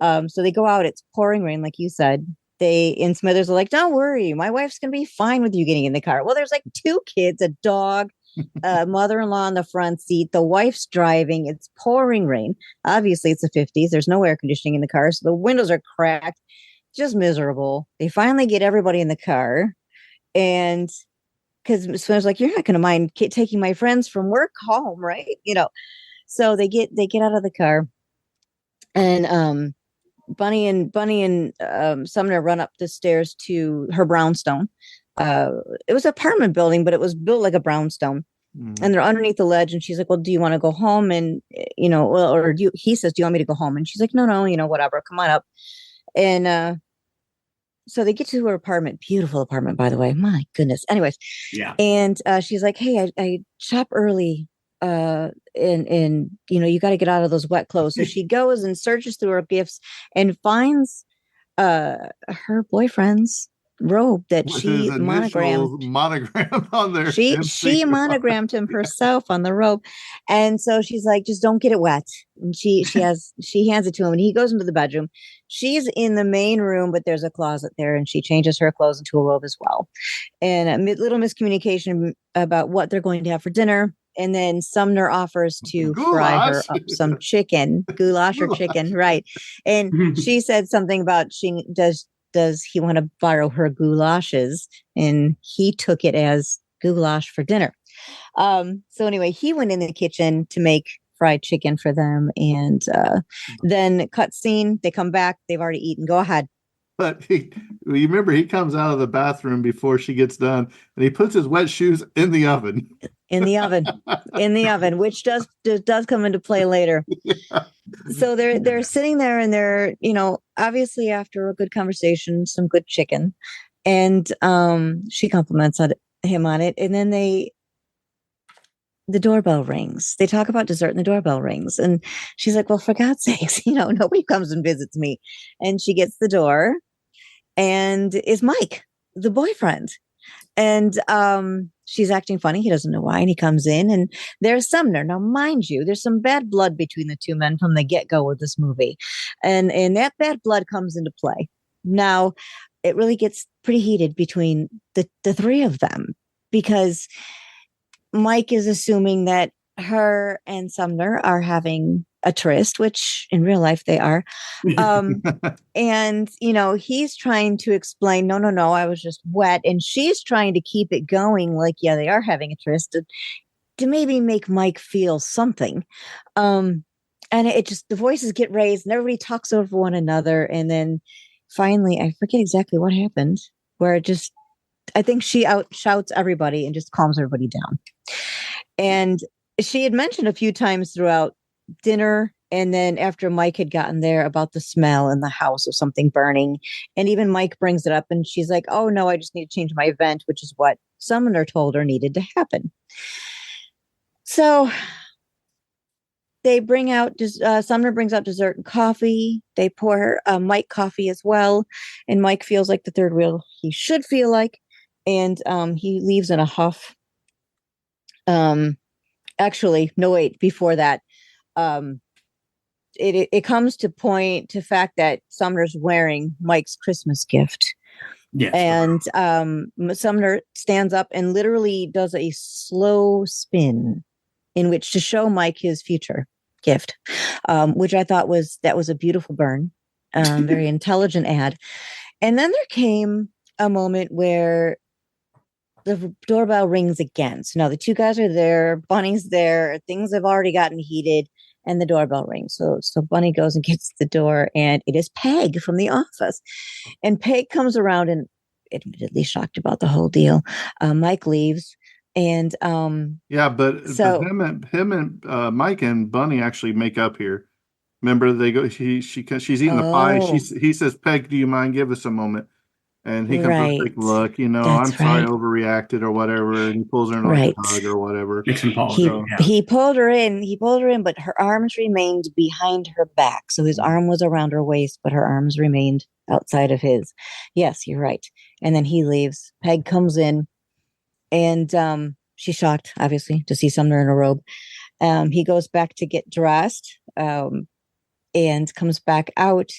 So they go out. It's pouring rain, like you said. And Smithers are like, don't worry, my wife's gonna be fine with you getting in the car. Well, there's like 2 kids, a dog, a mother-in-law in the front seat, the wife's driving, it's pouring rain. Obviously it's the 50s, there's no air conditioning in the car, so the windows are cracked, just miserable. They finally get everybody in the car, and because Smithers like, you're not gonna mind taking my friends from work home, right? So they get out of the car, and Bunny and Sumner run up the stairs to her brownstone. It was an apartment building, but it was built like a brownstone. And they're underneath the ledge, and she's like, well, do you want to go home? And he says, do you want me to go home? And she's like, no, whatever, come on up. And so they get to her apartment, beautiful apartment, by the way, my goodness. Anyways, yeah. And she's like, hey, I shop early. And you got to get out of those wet clothes. So she goes and searches through her gifts and finds her boyfriend's robe that she monogrammed on there. She monogrammed him herself on the robe, and so she's like, just don't get it wet. And she hands it to him, and he goes into the bedroom. She's in the main room, but there's a closet there, and she changes her clothes into a robe as well. And a little miscommunication about what they're going to have for dinner. And then Sumner offers to fry her up some chicken, goulash or chicken, right? And she said something about does he want to borrow her goulashes? And he took it as goulash for dinner. So anyway, he went in the kitchen to make fried chicken for them, and then cut scene. They come back. They've already eaten. Go ahead. But you remember, he comes out of the bathroom before she gets done, and he puts his wet shoes in the oven. In the oven, which does come into play later. Yeah. So they're sitting there, and they're, obviously after a good conversation, some good chicken, and she compliments him on it, and then the doorbell rings. They talk about dessert, and the doorbell rings, and she's like, well, for God's sakes, nobody comes and visits me. And she gets the door, and is Mike, the boyfriend. And she's acting funny. He doesn't know why. And he comes in, and there's Sumner. Now, mind you, there's some bad blood between the two men from the get-go with this movie. And that bad blood comes into play. Now, it really gets pretty heated between the 3 of them, because Mike is assuming that her and Sumner are having a tryst, which in real life they are. And, he's trying to explain, no, I was just wet. And she's trying to keep it going like, yeah, they are having a tryst to maybe make Mike feel something. And it just, the voices get raised and everybody talks over one another. And then finally, I forget exactly what happened, where it just, I think she outshouts everybody and just calms everybody down. And she had mentioned a few times throughout dinner, and then after Mike had gotten there, about the smell in the house of something burning. And even Mike brings it up and she's like, oh no, I just need to change my vent, which is what Sumner told her needed to happen. So they bring out, Sumner brings out dessert and coffee. They pour Mike coffee as well. And Mike feels like the third wheel he should feel like. And he leaves in a huff. Actually, no, wait, before that, it comes to fact that Sumner's wearing Mike's Christmas gift. Yes. And Sumner stands up and literally does a slow spin in which to show Mike his future gift, which I thought was a beautiful burn, very intelligent ad. And then there came a moment where the doorbell rings again. So now the two guys are there, Bunny's there, things have already gotten heated, and the doorbell rings. So Bunny goes and gets the door, and it is Peg from the office. And Peg comes around and admittedly shocked about the whole deal. Mike leaves. And but him and Mike and Bunny actually make up here. Remember, they go. She's eating the pie. He says, "Peg, do you mind? Give us a moment." And he comes up like, "Look, I'm sorry, I overreacted or whatever." And he pulls her in like a hug or whatever. He pulled her in, but her arms remained behind her back. So his arm was around her waist, but her arms remained outside of his. Yes, you're right. And then he leaves. Peg comes in. And she's shocked, obviously, to see Sumner in a robe. He goes back to get dressed and comes back out.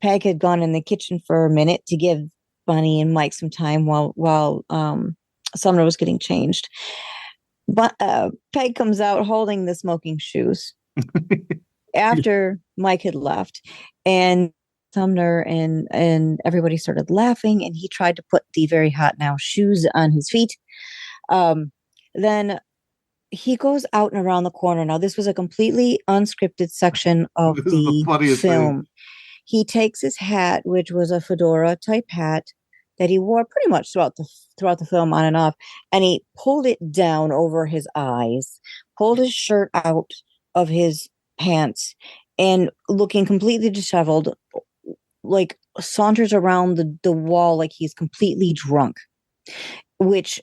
Peg had gone in the kitchen for a minute to give Bunny and Mike some time while Sumner was getting changed. But Peg comes out holding the smoking shoes after Mike had left. And Sumner and everybody started laughing, and he tried to put the very hot now shoes on his feet. Then he goes out and around the corner. Now, this was a completely unscripted section of the film. He takes his hat, which was a fedora type hat that he wore pretty much throughout the film on and off, and he pulled it down over his eyes, pulled his shirt out of his pants, and looking completely disheveled, like saunters around the wall like he's completely drunk, which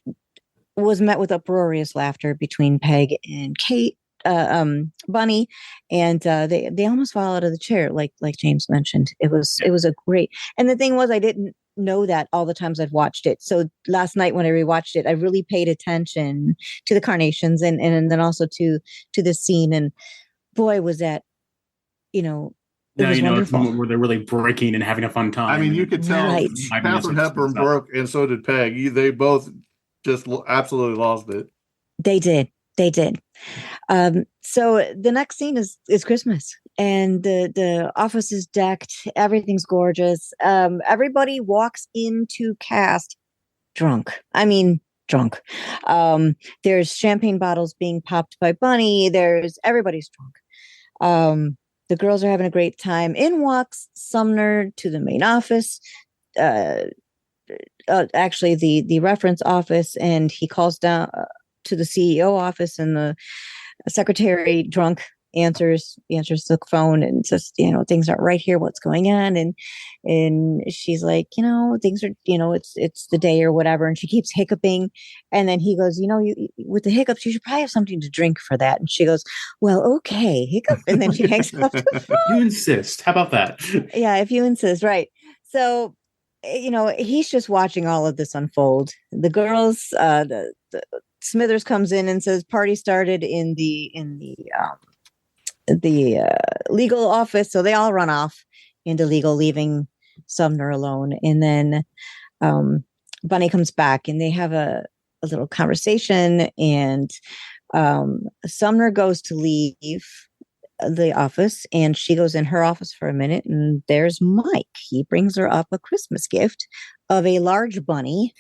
was met with uproarious laughter between Peg and Bunny, and they almost fall out of the chair, like James mentioned. It was a great, and the thing was, I didn't know that all the times I've watched it. So last night when I rewatched it, I really paid attention to the carnations and then also to the scene, and boy, was that, Now it's a moment where they're really breaking and having a fun time. I mean, you could tell Katharine Hepburn broke, and so did Peg. They both just absolutely lost it. They did. So the next scene is Christmas, and the office is decked. Everything's gorgeous. Everybody walks into cast drunk. I mean, drunk. There's champagne bottles being popped by Bunny. Everybody's drunk. The girls are having a great time. In walks Sumner to the main office, actually the reference office, and he calls down to the CEO office, and the secretary, drunk, answers the phone and says, things aren't right here. What's going on? And she's like, things are, it's the day or whatever. And she keeps hiccuping. And then he goes, with the hiccups, you should probably have something to drink for that. And she goes, well, okay, hiccup. And then she hangs up the phone. You insist. How about that? Yeah, if you insist. Right. So, he's just watching all of this unfold. The girls, the Smithers comes in and says party started in the legal office, so they all run off into legal, leaving Sumner alone. And then Bunny comes back, and they have a little conversation, and Sumner goes to leave the office, and she goes in her office for a minute, and there's Mike. He brings her up a Christmas gift of a large bunny,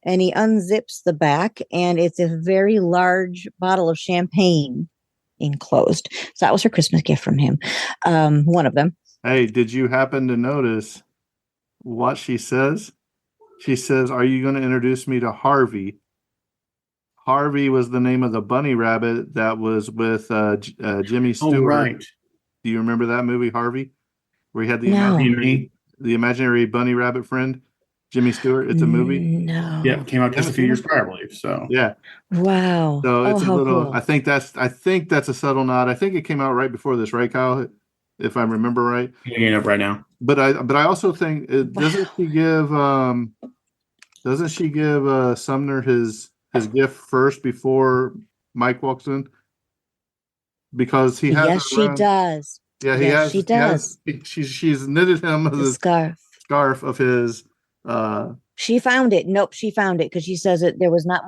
and he unzips the back, and it's a very large bottle of champagne enclosed. So that was her Christmas gift from him. One of them. Hey, did you happen to notice what she says? She says, "Are you going to introduce me to Harvey?" Harvey was the name of the bunny rabbit that was with Jimmy Stewart. Oh, right. Do you remember that movie, Harvey? Where he had the No. imaginary bunny rabbit friend, Jimmy Stewart. It's a movie. No. Yeah, it came out just a few years prior, I believe. So Yeah. Wow. So it's a little. Cool. I think that's a subtle nod. I think it came out right before this, right, Kyle? If I remember right. looking it up right now. But I also think doesn't she give Sumner his gift first before Mike walks in? Because he has. Yes, she does. Yeah, he Yes, has. she does. She's knitted him The scarf of his. She found it. Nope, she found it because she says that there was not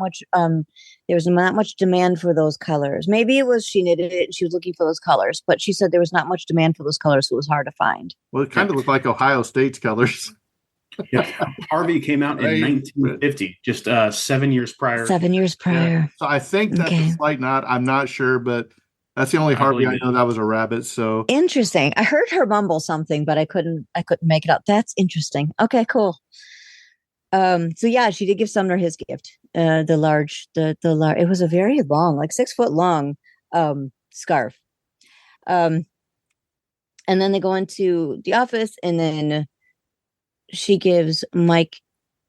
much demand for those colors. Maybe it was she knitted it and she was looking for those colors, but she said there was not much demand for those colors, so it was hard to find. Well, it kind of looked like Ohio State's colors. Yeah, Harvey came out in 1950, just 7 years prior. 7 years prior. Yeah. So I think that's a slight nod. I'm not sure, but that's the only Harvey I know that was a rabbit. So interesting. I heard her mumble something, but I couldn't make it out. That's interesting. Okay, cool. So yeah, she did give Sumner his gift. The large, it was a very long, like 6 foot long, scarf. And then they go into the office, and then she gives Mike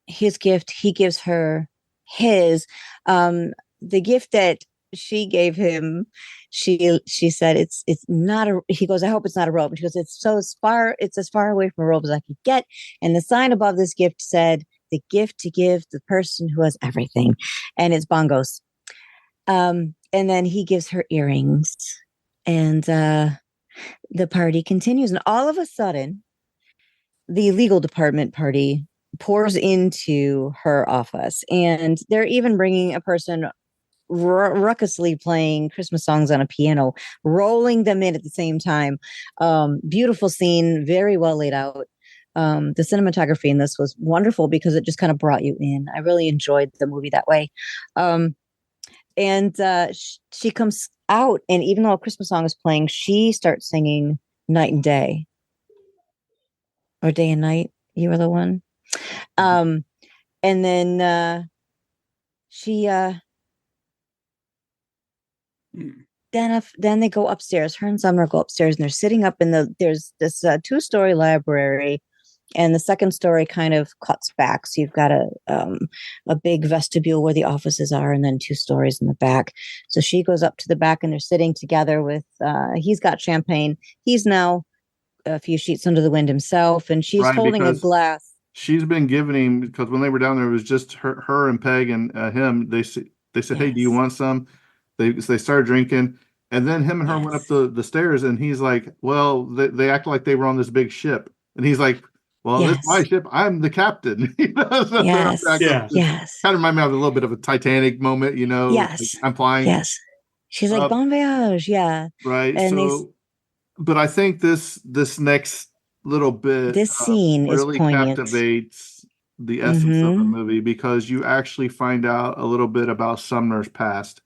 his gift. He gives her his, the gift that she gave him. She said it's not a. He goes, I hope it's not a robe. She goes, it's as far away from a robe as I could get. And the sign above this gift said, the gift to give the person who has everything, and it's bongos. And then he gives her earrings, and the party continues. And all of a sudden, the legal department party pours into her office, and they're even bringing a person ruckusly playing Christmas songs on a piano, rolling them in at the same time. Beautiful scene, very well laid out. The cinematography in this was wonderful because it just kind of brought you in. I really enjoyed the movie that way. And she comes out, and even though a Christmas song is playing, she starts singing Night and Day, or Day and Night. You were the one. And then she then they go upstairs. Her and Sumner go upstairs, and they're sitting up in there's this 2-story library, and the second story kind of cuts back. So you've got a big vestibule where the offices are, and then 2 stories in the back. So she goes up to the back, and they're sitting together with, he's got champagne. He's now a few sheets under the wind himself, and she's holding a glass. She's been giving him, because when they were down there, it was just her and Peg and him. They said, yes. Hey, do you want some? They started drinking, and then him and her went up the stairs, and he's like, well, they act like they were on this big ship, and he's like, well, this is my ship. I'm the captain. Yes. Yes. Kind of remind me of a little bit of a Titanic moment, Yes. Like, I'm flying. Yes. She's like, bon voyage. Yeah. Right. And but I think this next little bit, this scene really is poignant. Captivates the essence of the movie, because you actually find out a little bit about Sumner's past.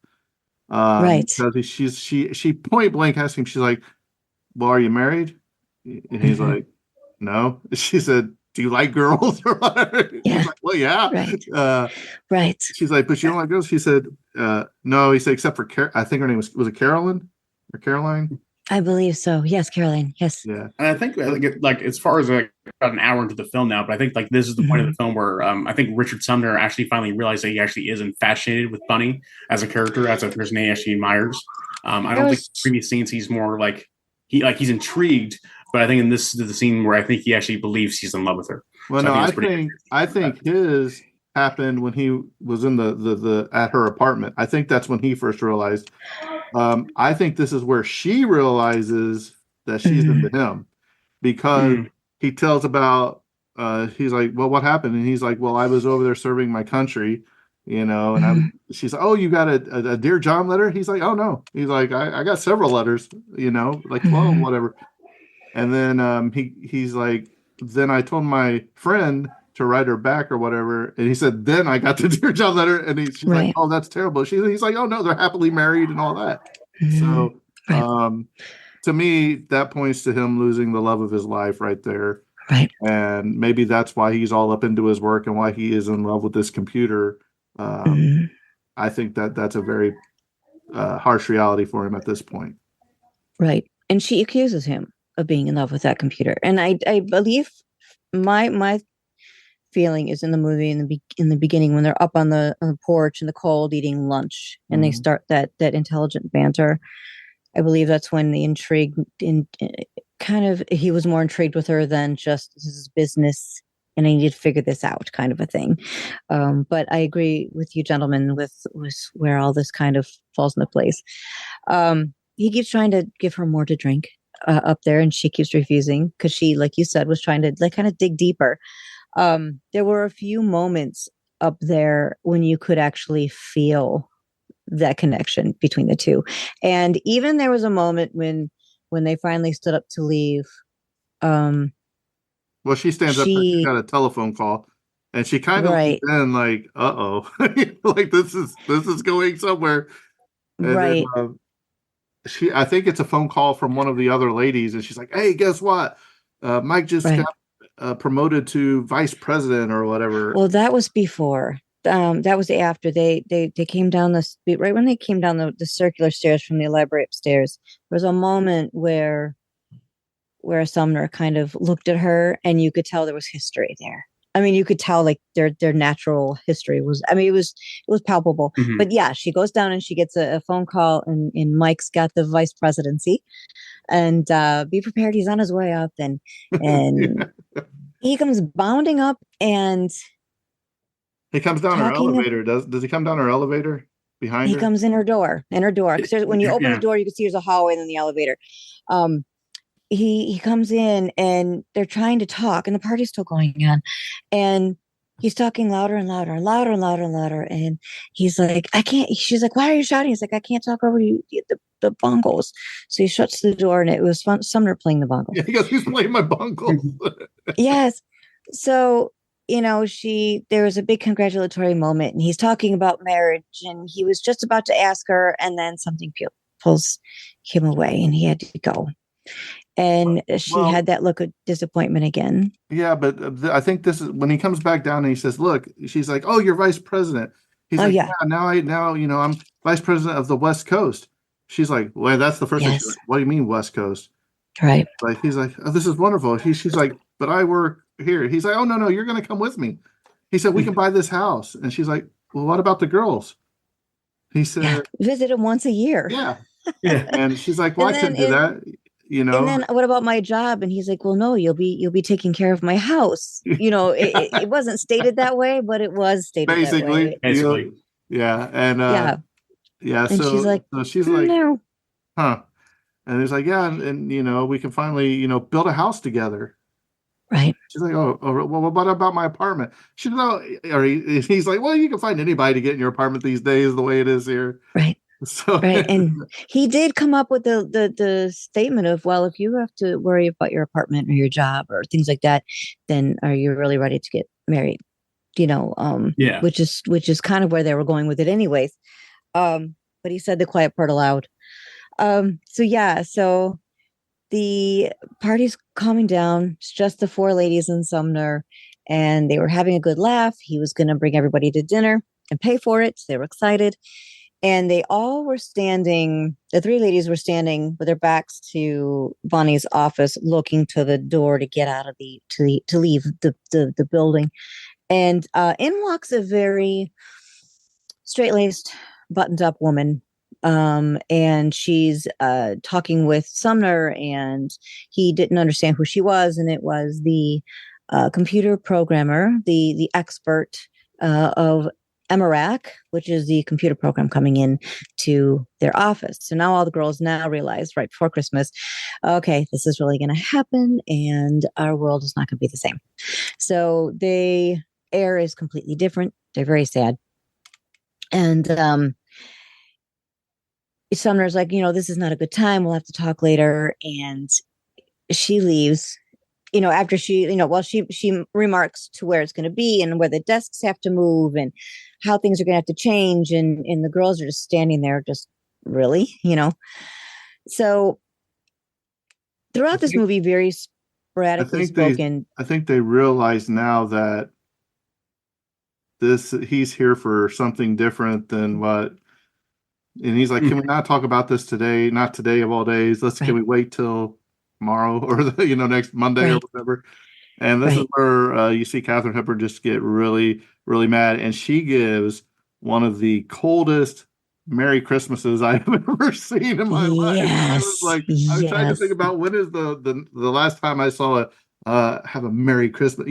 Right. Because she point blank asked him, she's like, well, are you married? And he's like, no. She said, do you like girls or whatever? Yeah. He's like, well, yeah. Right. Right. She's like, but you don't like girls? She said, no. He said, except for I think her name was it Carolyn or Caroline? I believe so. Yes, Caroline. Yes. Yeah. And I think like as far as about an hour into the film now, but I think like this is the point of the film where I think Richard Sumner actually finally realized that he actually is infatuated with Bunny as a character, as a person he actually admires. I don't think in previous scenes he's more like he's intrigued, but I think in this is the scene where I think he actually believes he's in love with her. Well, so no, I think his happened when he was in the at her apartment. I think that's when he first realized. I think this is where she realizes that she's into him, because he tells about he's like, well, what happened? And he's like, well, I was over there serving my country, And Mhm. she's like, oh, you got a Dear John letter? He's like, oh no. He's like, I got several letters, like 12, Mhm. whatever. And then he's like, then I told my friend to write her back or whatever. And he said, then I got the Dear John letter. And she's like, Right. oh, that's terrible. He's like, oh no, they're happily married and all that. Mhm. So Right. to me, that points to him losing the love of his life right there. Right. And maybe that's why he's all up into his work and why he is in love with this computer. Mhm. I think that's a very harsh reality for him at this point. Right. And she accuses him of being in love with that computer. And I believe my feeling is in the movie in the beginning when they're up on the porch in the cold eating lunch and they start that intelligent banter. I believe that's when the intrigue kind of he was more intrigued with her than just this is business and I need to figure this out kind of a thing. But I agree with you gentlemen with where all this kind of falls into place. He keeps trying to give her more to drink up there and she keeps refusing because she, like you said, was trying to like kind of dig deeper. There were a few moments up there when you could actually feel that connection between the two. And even there was a moment when they finally stood up to leave. Well, she stands up because she She got a telephone call, and she kind of leans right, in like, "Uh-oh," like this is going somewhere. And then right, I think it's a phone call from one of the other ladies, and she's like, "Hey, guess what? Mike just right. got promoted to vice president or whatever." Well, that was before. That was after they came down right when they came down the circular stairs from the library upstairs. There was a moment where Sumner kind of looked at her, and you could tell there was history there. I mean, you could tell like their natural history was. I mean, it was palpable. Mhm. But yeah, she goes down and she gets a phone call, and Mike's got the vice presidency, and be prepared, he's on his way up, and Yeah. he comes bounding up and He comes down her talking. elevator. Does he come down her elevator behind He her? comes in her door, because when you open the Yeah. door, you can see there's a hallway and then the elevator. Um, he comes in and they're trying to talk and the party's still going on and he's talking louder and louder and louder and louder and louder and he's like I can't she's like why are you shouting, he's like I can't talk over you the bongos, so he shuts the door and it was fun Sumner playing the bongos. Yeah, he goes, he's playing my bongos. Yes. So there was a big congratulatory moment and he's talking about marriage and he was just about to ask her and then something pulls him away and he had to go. And she Well, had that look of disappointment again. yeah, but I think this is when he comes back down and he says, "Look," she's like, "Oh, you're vice president." He's Oh like, yeah. "Yeah, now I'm vice president of the West Coast." She's like, "Well, that's the first thing." She's Yes. like, "What do you mean West Coast?" Right. Like he's like, "Oh, this is wonderful." She's like, "But I work here." He's like, "Oh no, you're going to come with me." He said, "We can buy this house," and she's like, "Well, what about the girls?" He Yeah. said, Visit him once a year. "Yeah," Yeah. and she's like, "Well, I couldn't do that," you And know. then what about my job? And he's like, well, no, you'll be taking care of my house. It wasn't stated that way, but it was stated that Basically, way. Basically. yeah, and Yeah. yeah, And she's like, so she's like, no. huh. And he's like, yeah, and we can finally, build a house together. Right. She's like, well, what about my apartment? She's like, or he's like, well, you can find anybody to get in your apartment these days, the way it is here. Right. So, Right. And he did come up with the statement of, well, if you have to worry about your apartment or your job or things like that, then are you really ready to get married? Yeah. Which is kind of where they were going with it anyways. But he said the quiet part aloud. So the party's calming down. It's just the four ladies and Sumner, and they were having a good laugh. He was going to bring everybody to dinner and pay for it. So they were excited. And they all were standing, the three ladies were standing with their backs to Bonnie's office, looking to the door to get out of to leave the building. And in walks a very straight-laced, buttoned-up woman. And she's talking with Sumner, and he didn't understand who she was, and it was the computer programmer, the expert of Emirac, which is the computer program coming in to their office. So now all the girls now realize right before Christmas, okay, this is really going to happen, and our world is not going to be the same. So air is completely different. They're very sad. And Sumner's like, this is not a good time. We'll have to talk later. And she leaves, after she, well, she remarks to where it's going to be and where the desks have to move and how things are going to have to change. And the girls are just standing there, just really, So throughout this movie, very sporadically spoken. I think they realize now that he's here for something different than what. And he's like, can we not talk about this today? Not today of all days. Can we wait till tomorrow or next Monday or whatever? And this is where you see Katharine Hepburn just get really, really mad. And she gives one of the coldest Merry Christmases I've ever seen in my life. I was like, I was trying to think about when is the last time I saw have a Merry Christmas,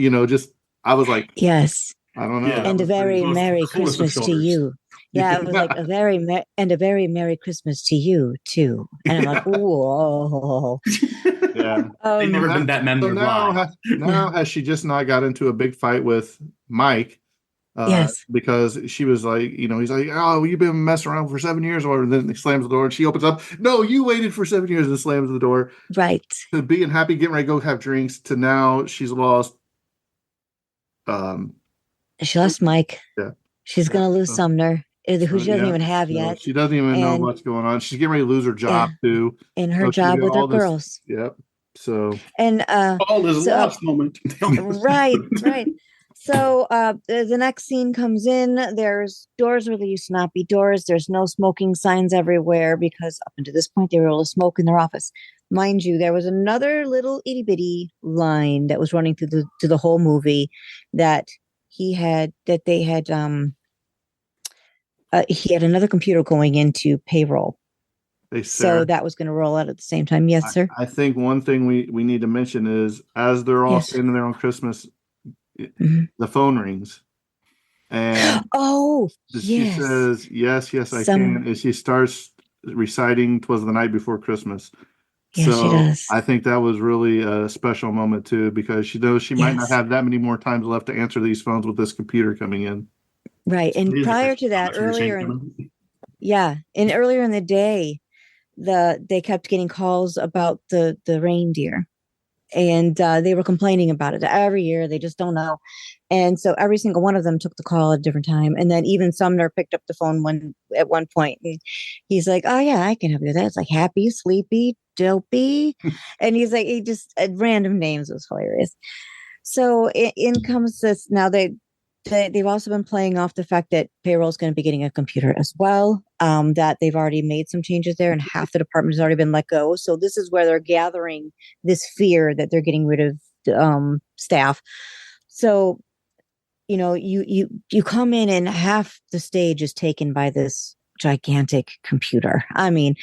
I was like, yes. I don't know. Yeah, and a very Merry Christmas to you. Yeah, it was like a very Merry Christmas to you too. And I'm like, whoa. Yeah. They've never been that men now has she just not got into a big fight with Mike? Yes. Because she was like, he's like, oh, you've been messing around for 7 years, or then he slams the door and she opens up. No, you waited for 7 years and slams the door. Right. To being happy, getting ready to go have drinks, to now she's lost. She lost Mike. Yeah. She's going to lose Sumner, who she doesn't even have yet. She doesn't even know what's going on. She's getting ready to lose her job too. In her job with her girls. Yep. So. And all is lost moment. Right. So the next scene comes in. There's doors where there used to not be doors. There's no smoking signs everywhere because up until this point they were able to smoke in their office. Mind you, there was another little itty bitty line that was running through the whole movie that he had another computer going into payroll. So that was going to roll out at the same time. Yes, sir. I think one thing we need to mention is as they're all standing there on Christmas, the phone rings. And she says, yes, I can. And she starts reciting "'Twas the Night Before Christmas." Yes, she does. I think that was really a special moment too, because she knows she might not have that many more times left to answer these phones with this computer coming in. Right. And prior to that, earlier in the day, they kept getting calls about the reindeer. And they were complaining about it every year. They just don't know. And so every single one of them took the call at a different time. And then even Sumner picked up the phone at one point. And he's like, oh, yeah, I can help you with that. It's like happy, sleepy, dopey. And he's like, he just random names. It was hilarious. So in comes this. Now they've also been playing off the fact that payroll is going to be getting a computer as well, that they've already made some changes there and half the department has already been let go. So this is where they're gathering this fear that they're getting rid of staff. So, you come in and half the stage is taken by this gigantic computer. I mean,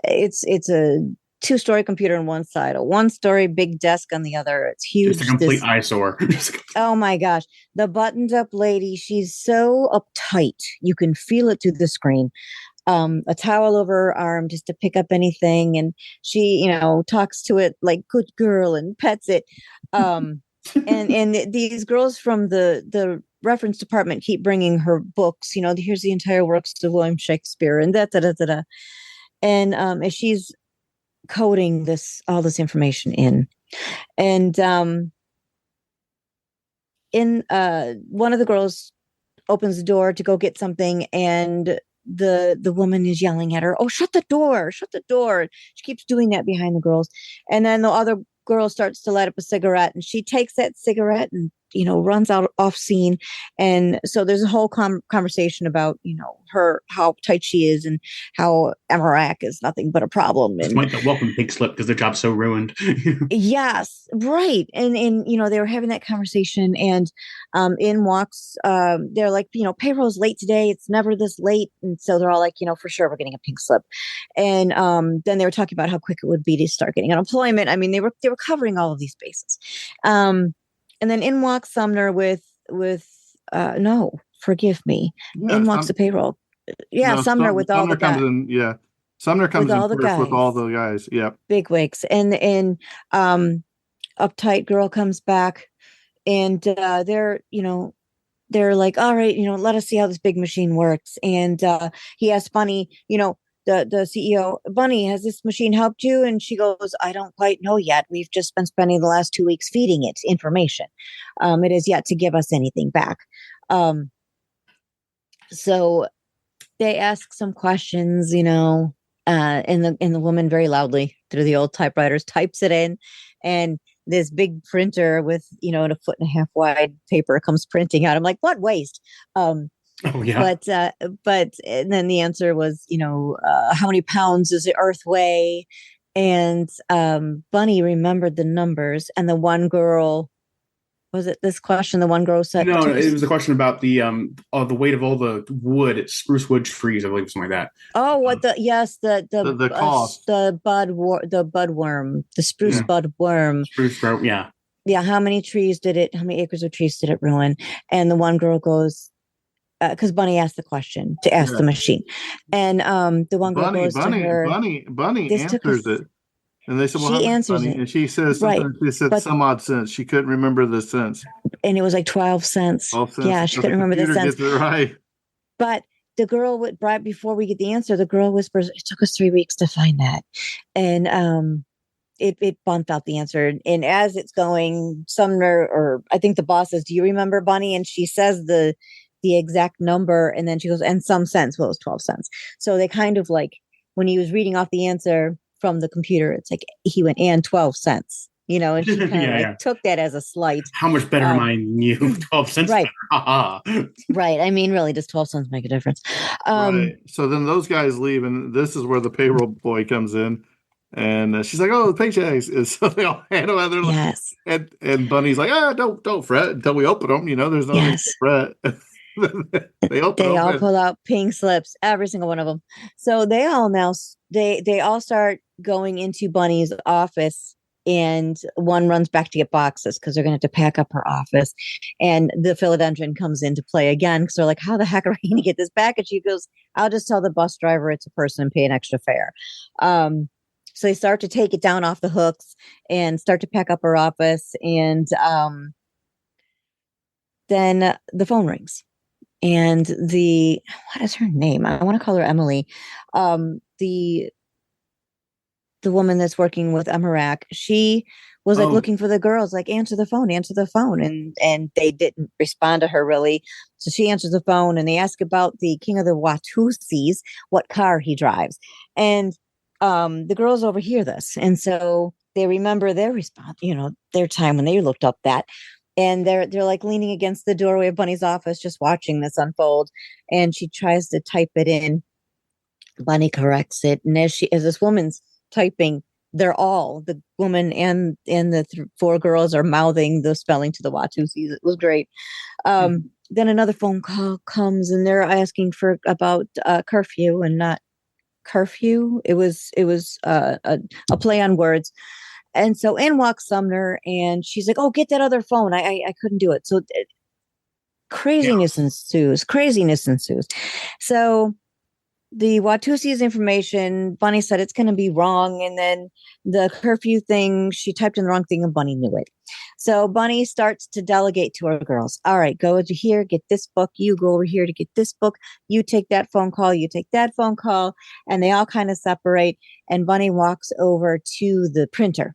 it's a 2-story computer on one side, a 1-story big desk on the other. It's huge. Just a complete eyesore. Oh my gosh. The buttoned up lady, she's so uptight. You can feel it through the screen. A towel over her arm just to pick up anything. And she, talks to it like good girl and pets it. And these girls from the reference department keep bringing her books. Here's the entire works of William Shakespeare and da. And as she's coding all this information in, and one of the girls opens the door to go get something, and the woman is yelling at her, oh, shut the door. She keeps doing that behind the girls, and then the other girl starts to light up a cigarette, and she takes that cigarette and runs out off scene. And so there's a whole conversation about, her, how tight she is and how MRAC is nothing but a problem. It's like the welcome pig slip because their job's so ruined. Yes, right. And they were having that conversation, and in walks, they're like, payroll's late today. It's never this late. And so they're all like, for sure we're getting a pink slip. And then they were talking about how quick it would be to start getting unemployment. I mean, they were covering all of these bases. And then in walks Sumner with no, forgive me. Yeah, in walks the payroll. Yeah, no, Sumner with all the guys. Sumner comes in first with all the guys. Yeah. Big wigs. And uptight girl comes back, and they're, they're like, all right, let us see how this big machine works. And he asked Bunny, the CEO, Bunny, has this machine helped you? And she goes, I don't quite know yet. We've just been spending the last 2 weeks feeding it information. It has yet to give us anything back. So they ask some questions, and the woman very loudly through the old typewriters types it in, and this big printer with a 1.5 foot wide paper comes printing out. I'm like, what waste? Oh yeah. But and then the answer was, how many pounds does the Earth weigh? And Bunny remembered the numbers, and the one girl. Was it this question? The one girl said, No, it was a question about the weight of all the wood, spruce wood trees, I believe, something like that. Oh, what the cost. the budworm, the spruce budworm. Spruce, yeah. Yeah, how many acres of trees did it ruin? And the one girl goes, because Bunny asked the question to ask the machine, and the one girl goes to her. Bunny answers it. And they said, well, she answers it. And she says something. Right. She said some odd cents. She couldn't remember the cents. And it was like 12 cents. 12 cents. Yeah, she couldn't remember the cents. Gets it right. But the girl, right before we get the answer, the girl whispers, it took us 3 weeks to find that. And it bumped out the answer. And as it's going, Sumner, or I think the boss says, do you remember, Bunny? And she says the exact number. And then she goes, and some cents. Well, it was 12 cents. So they kind of like, when he was reading off the answer from the computer, it's like he went, and 12 cents, and she kind of took that as a slight. How much better am I than you? 12 cents. Right. Right. I mean, really, does 12 cents make a difference? Right. So then those guys leave, and this is where the payroll boy comes in, and she's like, oh, the paychecks. And so they all hand out their yes. And Bunny's like, don't fret until we open them. There's no need to fret. They all pull out pink slips, every single one of them. So they all start going into Bunny's office, and one runs back to get boxes because they're going to have to pack up her office. And the philodendron comes into play again because they're like, how the heck are we going to get this back? And she goes, I'll just tell the bus driver it's a person and pay an extra fare. So they start to take it down off the hooks and start to pack up her office. And then the phone rings. And what is her name? I want to call her Emily. The woman that's working with Emirac, she was like looking for the girls, like, answer the phone. And they didn't respond to her really. So she answers the phone, and they ask about the king of the Watusis, what car he drives. And the girls overhear this. And so they remember their response, their time when they looked up that. And they're like leaning against the doorway of Bunny's office, just watching this unfold. And she tries to type it in. Bunny corrects it. And as this woman's typing, the woman and the 4 girls are mouthing the spelling to the Watusis. It was great. Then another phone call comes, and they're asking about curfew and not curfew. It was a play on words. And so in walks Sumner, and she's like, oh, get that other phone. I couldn't do it. So craziness ensues. So the Watusi's information, Bunny said it's going to be wrong. And then the curfew thing, she typed in the wrong thing, and Bunny knew it. So Bunny starts to delegate to her girls. All right, go over here, get this book. You go over here to get this book. You take that phone call. You take that phone call. And they all kind of separate. And Bunny walks over to the printer.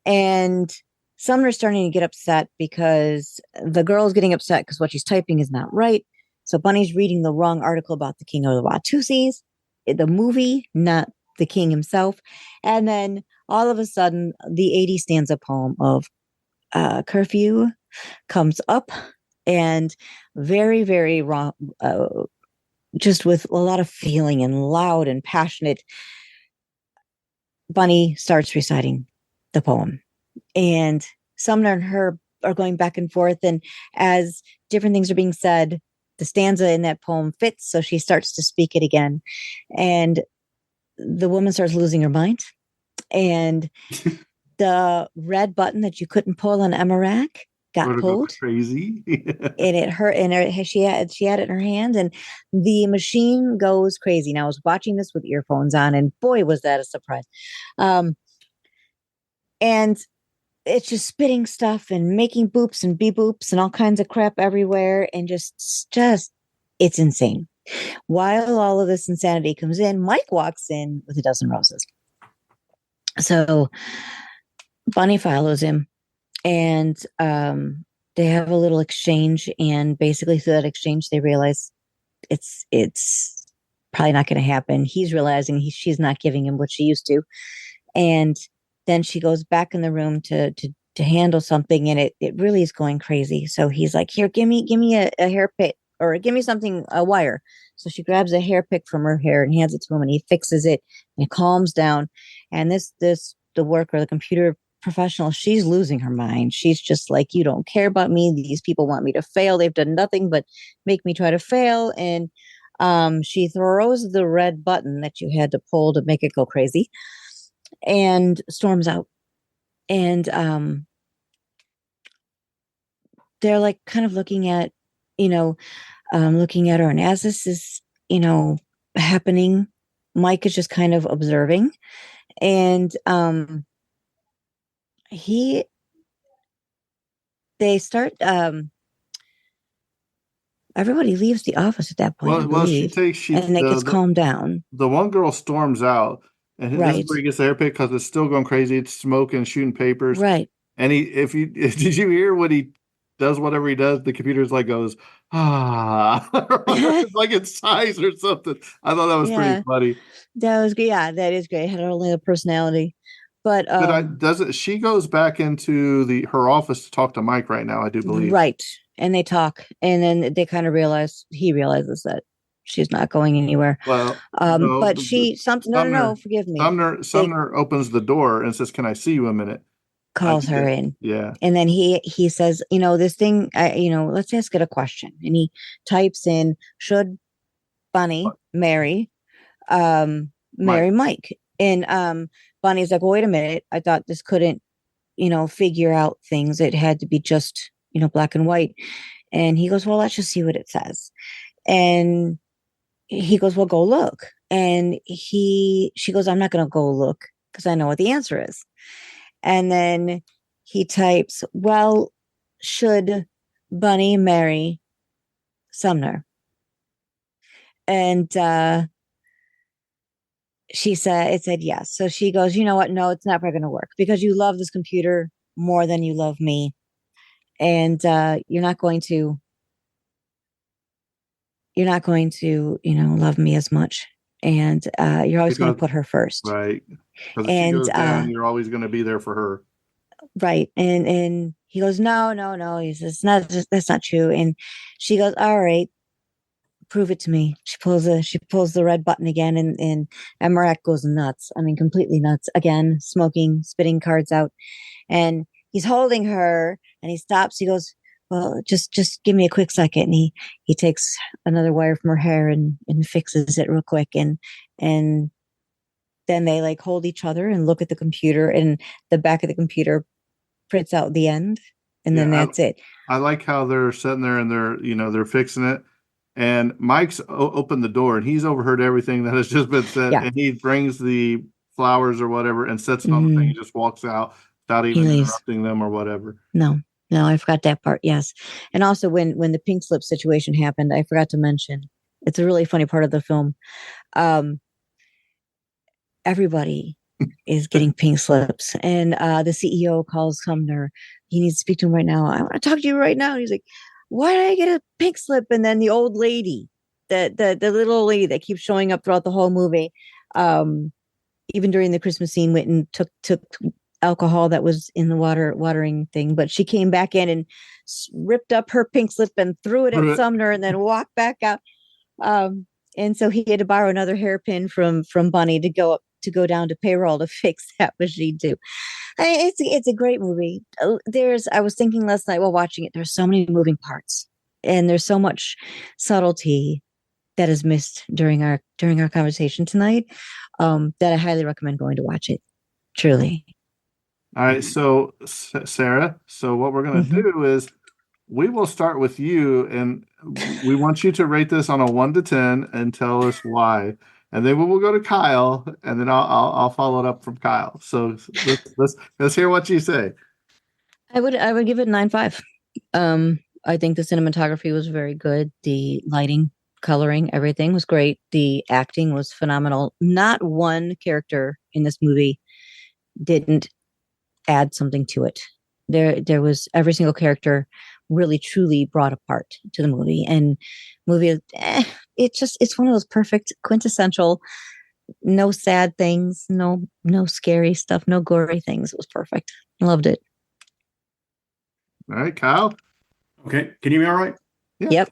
And Sumner's starting to get upset because the girl's getting upset because what she's typing is not right. So Bunny's reading the wrong article about the king of the Watusis, the movie, not the king himself. And then all of a sudden, the 80 stanza poem of curfew comes up, and very, very wrong, just with a lot of feeling and loud and passionate. Bunny starts reciting the poem, and Sumner and her are going back and forth. And as different things are being said, the stanza in that poem fits. So she starts to speak it again, and the woman starts losing her mind. And the red button that you couldn't pull on Emirac got pulled. Crazy. And it hurt. And she had it in her hand, and the machine goes crazy. Now I was watching this with earphones on, and boy, was that a surprise. And it's just spitting stuff and making boops and bee boops and all kinds of crap everywhere, and just it's insane. While all of this insanity comes in, Mike walks in with a dozen roses. So Bunny follows him, and they have a little exchange, and basically through that exchange they realize it's probably not going to happen. He's realizing she's not giving him what she used to, and then she goes back in the room to handle something, and it really is going crazy. So he's like, here, give me a hair pick, or give me something, a wire. So she grabs a hair pick from her hair and hands it to him, and he fixes it and it calms down. And the worker, the computer professional, she's losing her mind. She's just like, you don't care about me. These people want me to fail. They've done nothing but make me try to fail. And she throws the red button that you had to pull to make it go crazy and storms out. And they're like kind of looking at her. And as this is, happening, Mike is just kind of observing. And they start, everybody leaves the office at that point. Well, and it gets calmed down. The one girl storms out, and this is where he gets the hair pick because it's still going crazy. It's smoking, shooting papers. Right. And did you hear what he does? Whatever he does, the computer's like goes, like it sighs or something. I thought that was pretty funny. That was good. Yeah, that is great. It had only the personality. But she goes back into her office to talk to Mike right now, I do believe. Right. And they talk, and then they kind of he realizes that she's not going anywhere. Well, but forgive me. Sumner opens the door and says, "Can I see you a minute?" Calls her in. Yeah. And then he says, this thing, let's ask it a question. And he types in, should Bunny marry Mike? And Bunny's like, well, wait a minute. I thought this couldn't, figure out things. It had to be just, black and white. And he goes, well, let's just see what it says. And he goes, well, go look. And she goes, I'm not going to go look because I know what the answer is. And then he types, well, should Bunny marry Sumner? And it said yes. So she goes, you know what? No, it's never going to work because you love this computer more than you love me. And you're not going to, love me as much. And you're always going to put her first. Right. Because if she goes down, you're always going to be there for her. Right. And he goes, no. He says, that's not true. And she goes, all right, prove it to me. She pulls the red button again, and Marat goes nuts. I mean, completely nuts. Again, smoking, spitting cards out. And he's holding her, and he stops. He goes, well, just give me a quick second. And he takes another wire from her hair and fixes it real quick. And then they like hold each other and look at the computer, and the back of the computer prints out the end. And then that's it. I like how they're sitting there and they're fixing it. And Mike's opened the door, and he's overheard everything that has just been said. Yeah. And he brings the flowers or whatever and sets it on the thing and just walks out without even interrupting them or whatever. No, I forgot that part. Yes. And also when the pink slip situation happened, I forgot to mention, it's a really funny part of the film. Everybody is getting pink slips, and the CEO calls Sumner. He needs to speak to him right now. I want to talk to you right now. And he's like, why did I get a pink slip? And then the old lady, the little old lady that keeps showing up throughout the whole movie, even during the Christmas scene, went and took alcohol that was in the watering thing, but she came back in and ripped up her pink slip and threw it at Sumner, and then walked back out. And so he had to borrow another hairpin from Bunny to go down to payroll to fix that machine too. It's a great movie. I was thinking last night while watching it, there's so many moving parts, and there's so much subtlety that is missed during our conversation tonight, that I highly recommend going to watch it. Truly. All right. So Sarah, what we're going to do is we will start with you, and we want you to rate this on a 1 to 10 and tell us why. And then we will go to Kyle, and then I'll follow it up from Kyle. So let's hear what you say. I would give it 9.5. I think the cinematography was very good. The lighting, coloring, everything was great. The acting was phenomenal. Not one character in this movie didn't add something to it. There was every single character really truly brought a part to the movie. And movie, it's one of those perfect quintessential, no sad things, no scary stuff, no gory things. It was perfect. Loved it. All right, Kyle. Okay, can you hear me all right? Yeah. Yep.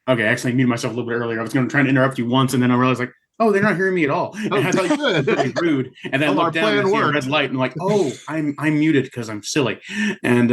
Okay, I actually muted myself a little bit earlier. I was going to try and interrupt you once, and then I realized, like, oh, they're not hearing me at all. And I thought you were really rude. And then I looked down and see a red light, and I'm like, oh, I'm muted because I'm silly. And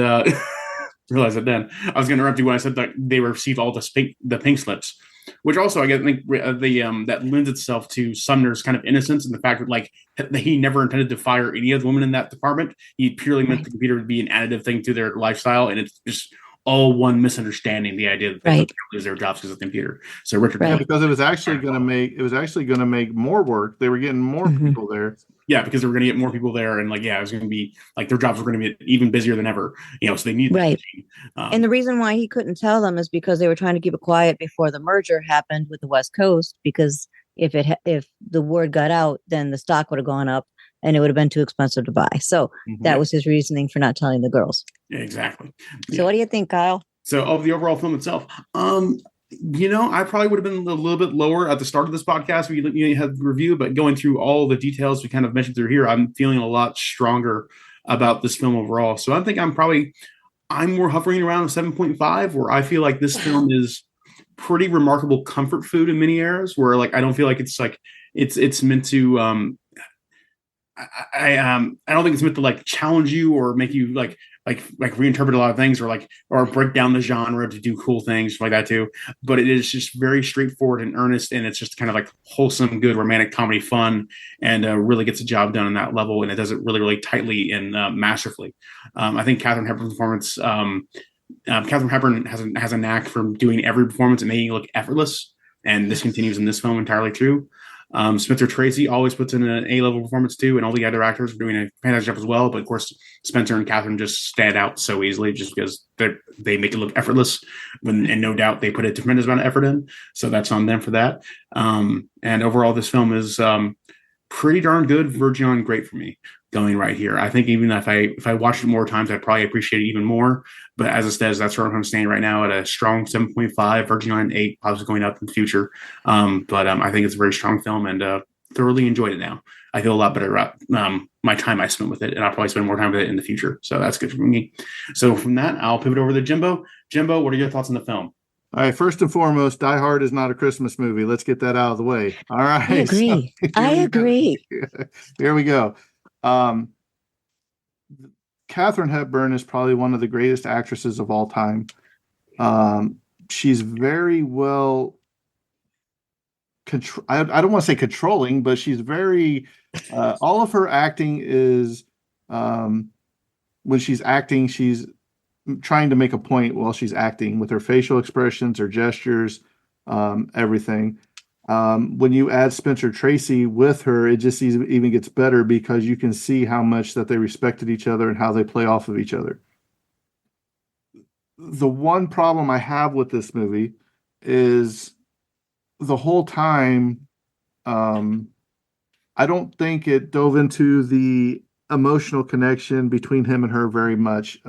realized it then. I was going to interrupt you when I said that they received all the pink slips, which also I think that lends itself to Sumner's kind of innocence and the fact that like that he never intended to fire any of the women in that department. He purely meant the computer to be an additive thing to their lifestyle, and it's just all one misunderstanding, the idea that they lose their jobs because of the computer. So Richard, because it was actually going to make more work. They were getting more people there. Yeah, because they were going to get more people there, and like, yeah, it was going to be like their jobs were going to be even busier than ever. So they need and the reason why he couldn't tell them is because they were trying to keep it quiet before the merger happened with the West Coast. Because if the word got out, then the stock would have gone up, and it would have been too expensive to buy. So that was his reasoning for not telling the girls. Yeah, exactly. So what do you think, Kyle? So of the overall film itself, I probably would have been a little bit lower at the start of this podcast. We had the review, but going through all the details we kind of mentioned through here, I'm feeling a lot stronger about this film overall. So I think I'm more hovering around a 7.5, where I feel like this film is pretty remarkable comfort food in many areas, where like I don't feel like it's like it's meant to I don't think it's meant to like challenge you or make you like reinterpret a lot of things or break down the genre to do cool things like that too. But it is just very straightforward and earnest, and it's just kind of like wholesome, good romantic comedy fun, and really gets the job done on that level, and it does it really, really tightly and masterfully. I think Katharine Hepburn's performance. Katharine Hepburn has a knack for doing every performance and making it look effortless, and this continues in this film entirely true. Spencer Tracy always puts in an A-level performance too, and all the other actors are doing a fantastic job as well. But of course, Spencer and Katharine just stand out so easily just because they make it look effortless, and no doubt they put a tremendous amount of effort in. So that's on them for that. And overall, this film is pretty darn good, verging on great for me going right here. I think even if I watched it more times, I'd probably appreciate it even more. But as it says, that's where I'm staying right now at a strong 7.5, verging on an 8, possibly going up in the future. But I think it's a very strong film, and thoroughly enjoyed it now. I feel a lot better about my time I spent with it, and I'll probably spend more time with it in the future. So that's good for me. So from that, I'll pivot over to Jimbo. Jimbo, what are your thoughts on the film? All right, first and foremost, Die Hard is not a Christmas movie. Let's get that out of the way. All right. I agree. I agree. Here we go. Katharine Hepburn is probably one of the greatest actresses of all time. She's very well I don't want to say controlling, but she's very all of her acting is when she's acting, she's trying to make a point while she's acting with her facial expressions, her gestures, everything. When you add Spencer Tracy with her, it just even gets better because you can see how much that they respected each other and how they play off of each other. The one problem I have with this movie is the whole time, I don't think it dove into the emotional connection between him and her very much.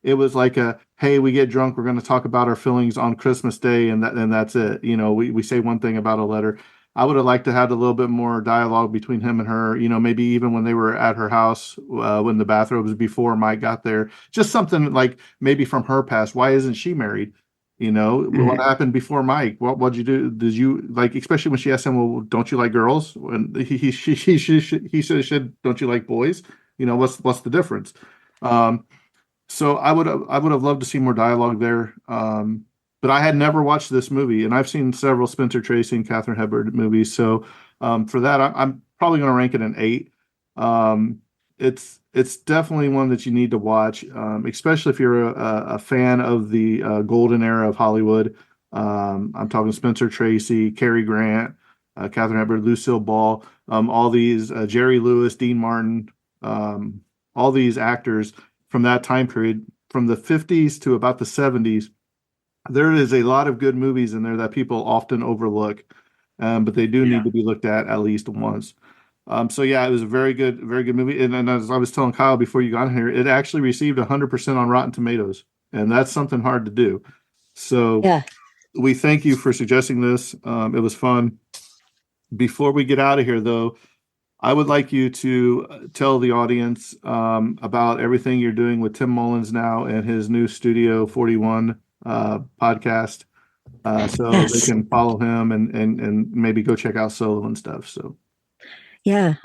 It was like hey, we get drunk, we're going to talk about our feelings on Christmas Day, and that's it. We say one thing about a letter. I would have liked to have a little bit more dialogue between him and her, maybe even when they were at her house, when the bathrobes before Mike got there, just something like maybe from her past. Why isn't she married? What happened before Mike? What'd you do? Did you like, especially when she asked him, well, don't you like girls? And he said, don't you like boys? What's the difference? So I would have loved to see more dialogue there. But I had never watched this movie, and I've seen several Spencer Tracy and Katharine Hepburn movies. So for that, I'm probably going to rank it an 8. It's definitely one that you need to watch, especially if you're a fan of the golden era of Hollywood. I'm talking Spencer Tracy, Cary Grant, Katharine Hepburn, Lucille Ball, all these Jerry Lewis, Dean Martin, all these actors from that time period, from the 50s to about the 70s. There is a lot of good movies in there that people often overlook, but they do need to be looked at least once. So yeah, it was a very good movie. And as I was telling Kyle before you got here, it actually received 100% on Rotten Tomatoes, and that's something hard to do. So Yeah. we thank you for suggesting this. It was fun. Before we get out of here, though, I would like you to tell the audience about everything you're doing with Tim Mullins now and his new Studio 41 podcast, so they can follow him and maybe go check out Solo and stuff. So Yeah,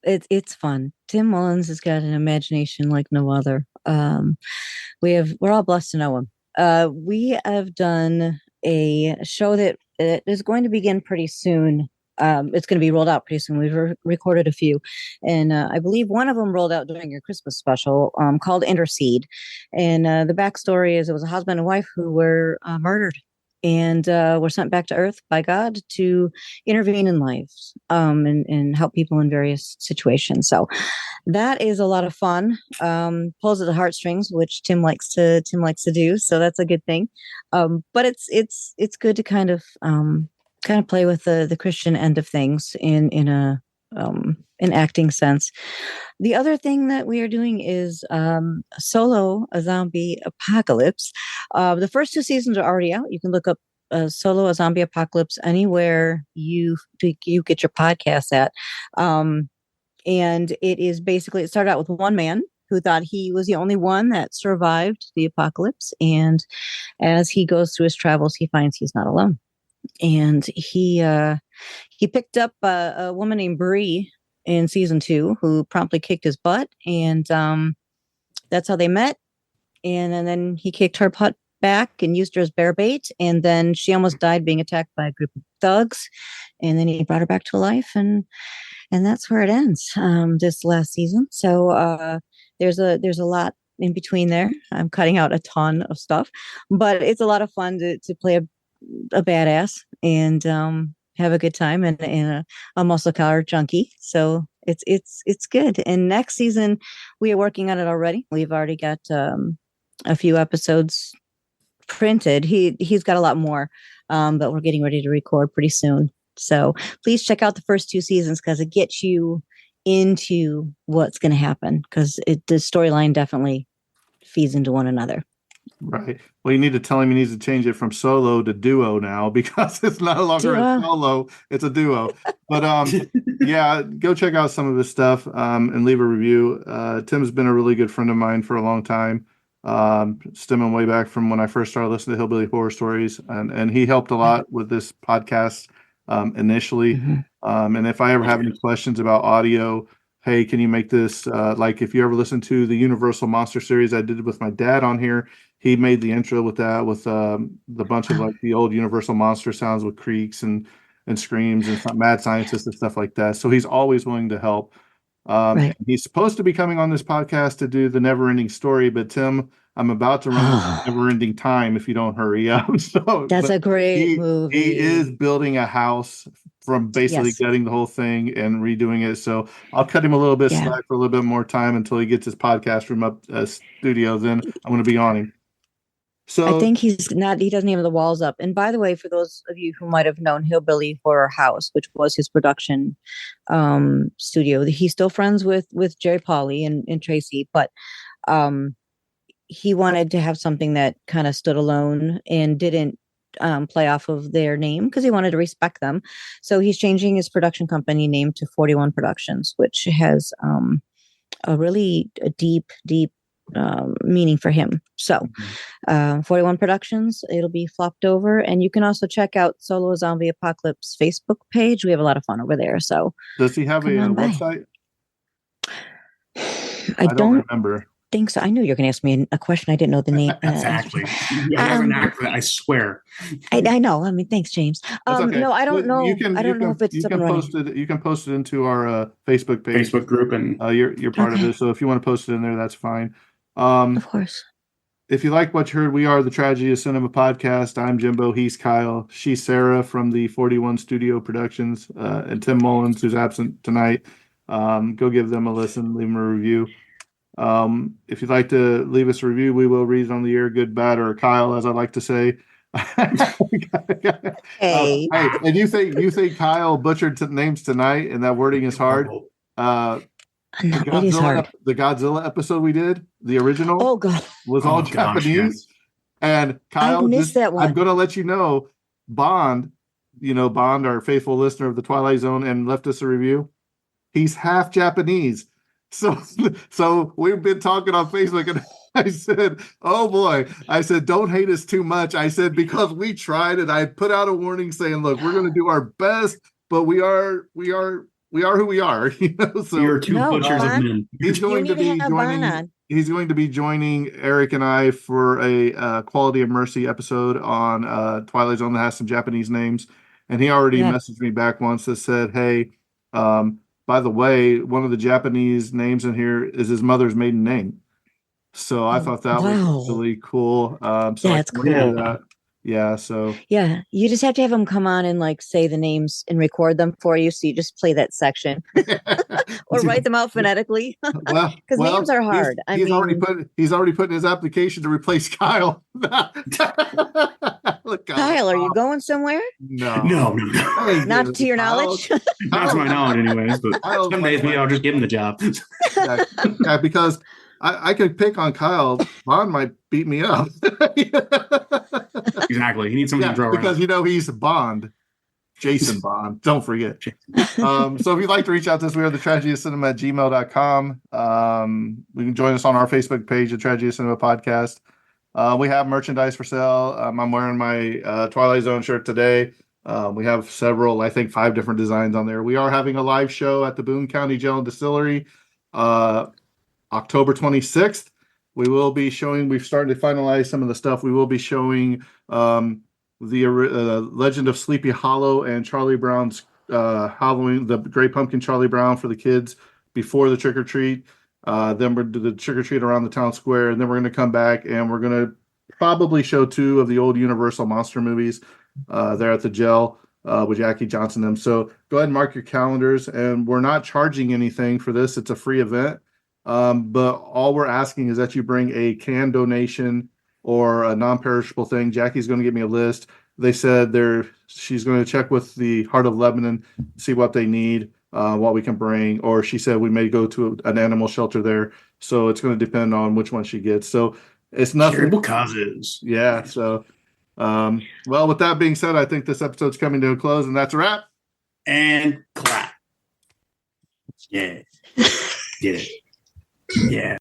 it's fun. Tim Mullins has got an imagination like no other. We're all blessed to know him. We have done a show that is going to begin pretty soon. It's going to be rolled out pretty soon. We've recorded a few, and I believe one of them rolled out during your Christmas special, called Intercede. And the backstory is it was a husband and wife who were murdered and were sent back to Earth by God to intervene in lives and help people in various situations. So that is a lot of fun. Pulls at the heartstrings, which Tim likes to do. So that's a good thing. But it's good to kind of play with the Christian end of things in an acting sense. The other thing that we are doing is Solo, a Zombie Apocalypse. The first 2 seasons are already out. You can look up Solo, a Zombie Apocalypse anywhere you get your podcasts at. And it started out with one man who thought he was the only one that survived the apocalypse. And as he goes through his travels, he finds he's not alone. And he picked up a woman named Bree in season 2 who promptly kicked his butt, and that's how they met. And then he kicked her butt back and used her as bear bait, and then she almost died being attacked by a group of thugs, and then he brought her back to life, and that's where it ends this last season. So there's a lot in between there. I'm cutting out a ton of stuff, but it's a lot of fun to play a badass and have a good time and a muscle car junkie. So it's good. And next season we are working on it already. We've already got a few episodes printed. He's got a lot more, but we're getting ready to record pretty soon. So please check out the first 2 seasons because it gets you into what's going to happen, because the storyline definitely feeds into one another. right. Well, you need to tell him he needs to change it from solo to duo now, because it's no longer a solo, it's a duo. But yeah, go check out some of his stuff and leave a review. Tim's been a really good friend of mine for a long time, stemming way back from when I first started listening to Hillbilly Horror Stories, and he helped a lot with this podcast initially. And if I ever have any questions about audio, hey, can you make this like if you ever listen to the Universal Monster series I did with my dad on here, he made the intro with that, with the bunch of like the old Universal Monster sounds with creaks and screams and some mad scientists and stuff like that. So he's always willing to help. Right. He's supposed to be coming on this podcast to do the Never Ending Story, but Tim, I'm about to run out of Never Ending Time if you don't hurry up. So that's a great movie. He is building a house from basically getting the whole thing and redoing it. So I'll cut him a little bit slack for a little bit more time until he gets his podcast room up studio. Then I'm going to be on him. So I think he doesn't even have the walls up. And by the way, for those of you who might have known Hillbilly Horror House, which was his production studio, he's still friends with Jerry Pauly and Tracy, but he wanted to have something that kind of stood alone and didn't play off of their name, because he wanted to respect them. So he's changing his production company name to 41 Productions, which has a really deep meaning for him. So 41 Productions, it'll be flopped over. And you can also check out Solo Zombie Apocalypse Facebook page. We have a lot of fun over there. So does he have a website? I don't remember. Think so. I knew you were going to ask me a question. I didn't know the name. Exactly. You have an act for that, I swear. I know. I mean, thanks, James. Okay. No, I don't know. I don't know if it's up and running. You can post it into our Facebook page, Facebook group, and you're part of it. So if you want to post it in there, that's fine. Of course. If you like what you heard, we are the Tragedy of Cinema podcast. I'm Jimbo. He's Kyle. She's Sarah from the 41 Studio Productions, and Tim Mullins, who's absent tonight. Go give them a listen, leave them a review. If you'd like to leave us a review, we will read it on the air, good, bad, or Kyle, as I like to say. Hey. Hey, and you think Kyle butchered names tonight, and that wording is hard? No, it is hard. The Godzilla episode we did, the original, Oh God, was all Japanese. And Kyle, I missed that one. I'm going to let you know, Bond, our faithful listener of the Twilight Zone, and left us a review. He's half Japanese. So we've been talking on Facebook, and I said, "Oh boy," I said, "Don't hate us too much." I said, because we tried, and I put out a warning saying, "Look, we're going to do our best, but we are who we are." So You're two butchers of men. He's going to be joining. He's going to be joining Eric and I for a Quality of Mercy episode on Twilight Zone that has some Japanese names, and he already messaged me back once that said, "Hey, by the way, one of the Japanese names in here is his mother's maiden name." So I thought that was really cool. That's cool. So you just have to have him come on and say the names and record them for you. So you just play that section or write them out phonetically. Because names are hard. He's already put in his application to replace Kyle. Look, Kyle, are you going somewhere? No. Not to your knowledge. Not to my knowledge, anyways. But some days maybe I'll just give him the job. Because I could pick on Kyle. Bond might beat me up. Exactly. He needs something to throw around. Because he's Bond. Jason Bond. Don't forget. So if you'd like to reach out to us, we are the tragedyofcinema@gmail.com. You can join us on our Facebook page, the Tragedy of Cinema Podcast. We have merchandise for sale. I'm wearing my Twilight Zone shirt today. We have several, I think 5 different designs on there. We are having a live show at the Boone County Jail and Distillery October 26th. We will be showing, we've started to finalize some of the stuff. We will be showing the Legend of Sleepy Hollow and Charlie Brown's Halloween, the Great Pumpkin Charlie Brown for the kids before the trick or treat. Then we're do the trick or treat around the town square, and then we're going to come back and we're going to probably show 2 of the old Universal monster movies there at the jail with Jackie Johnson and them. So go ahead and mark your calendars. And we're not charging anything for this; it's a free event. But all we're asking is that you bring a canned donation or a non-perishable thing. Jackie's going to give me a list. They said she's going to check with the Heart of Lebanon, see what they need, what we can bring. Or she said we may go to an animal shelter there. So it's going to depend on which one she gets. So it's nothing. Charitable causes. Yeah. So, well, with that being said, I think this episode's coming to a close, and that's a wrap. And clap. Yeah. Did it. Yeah.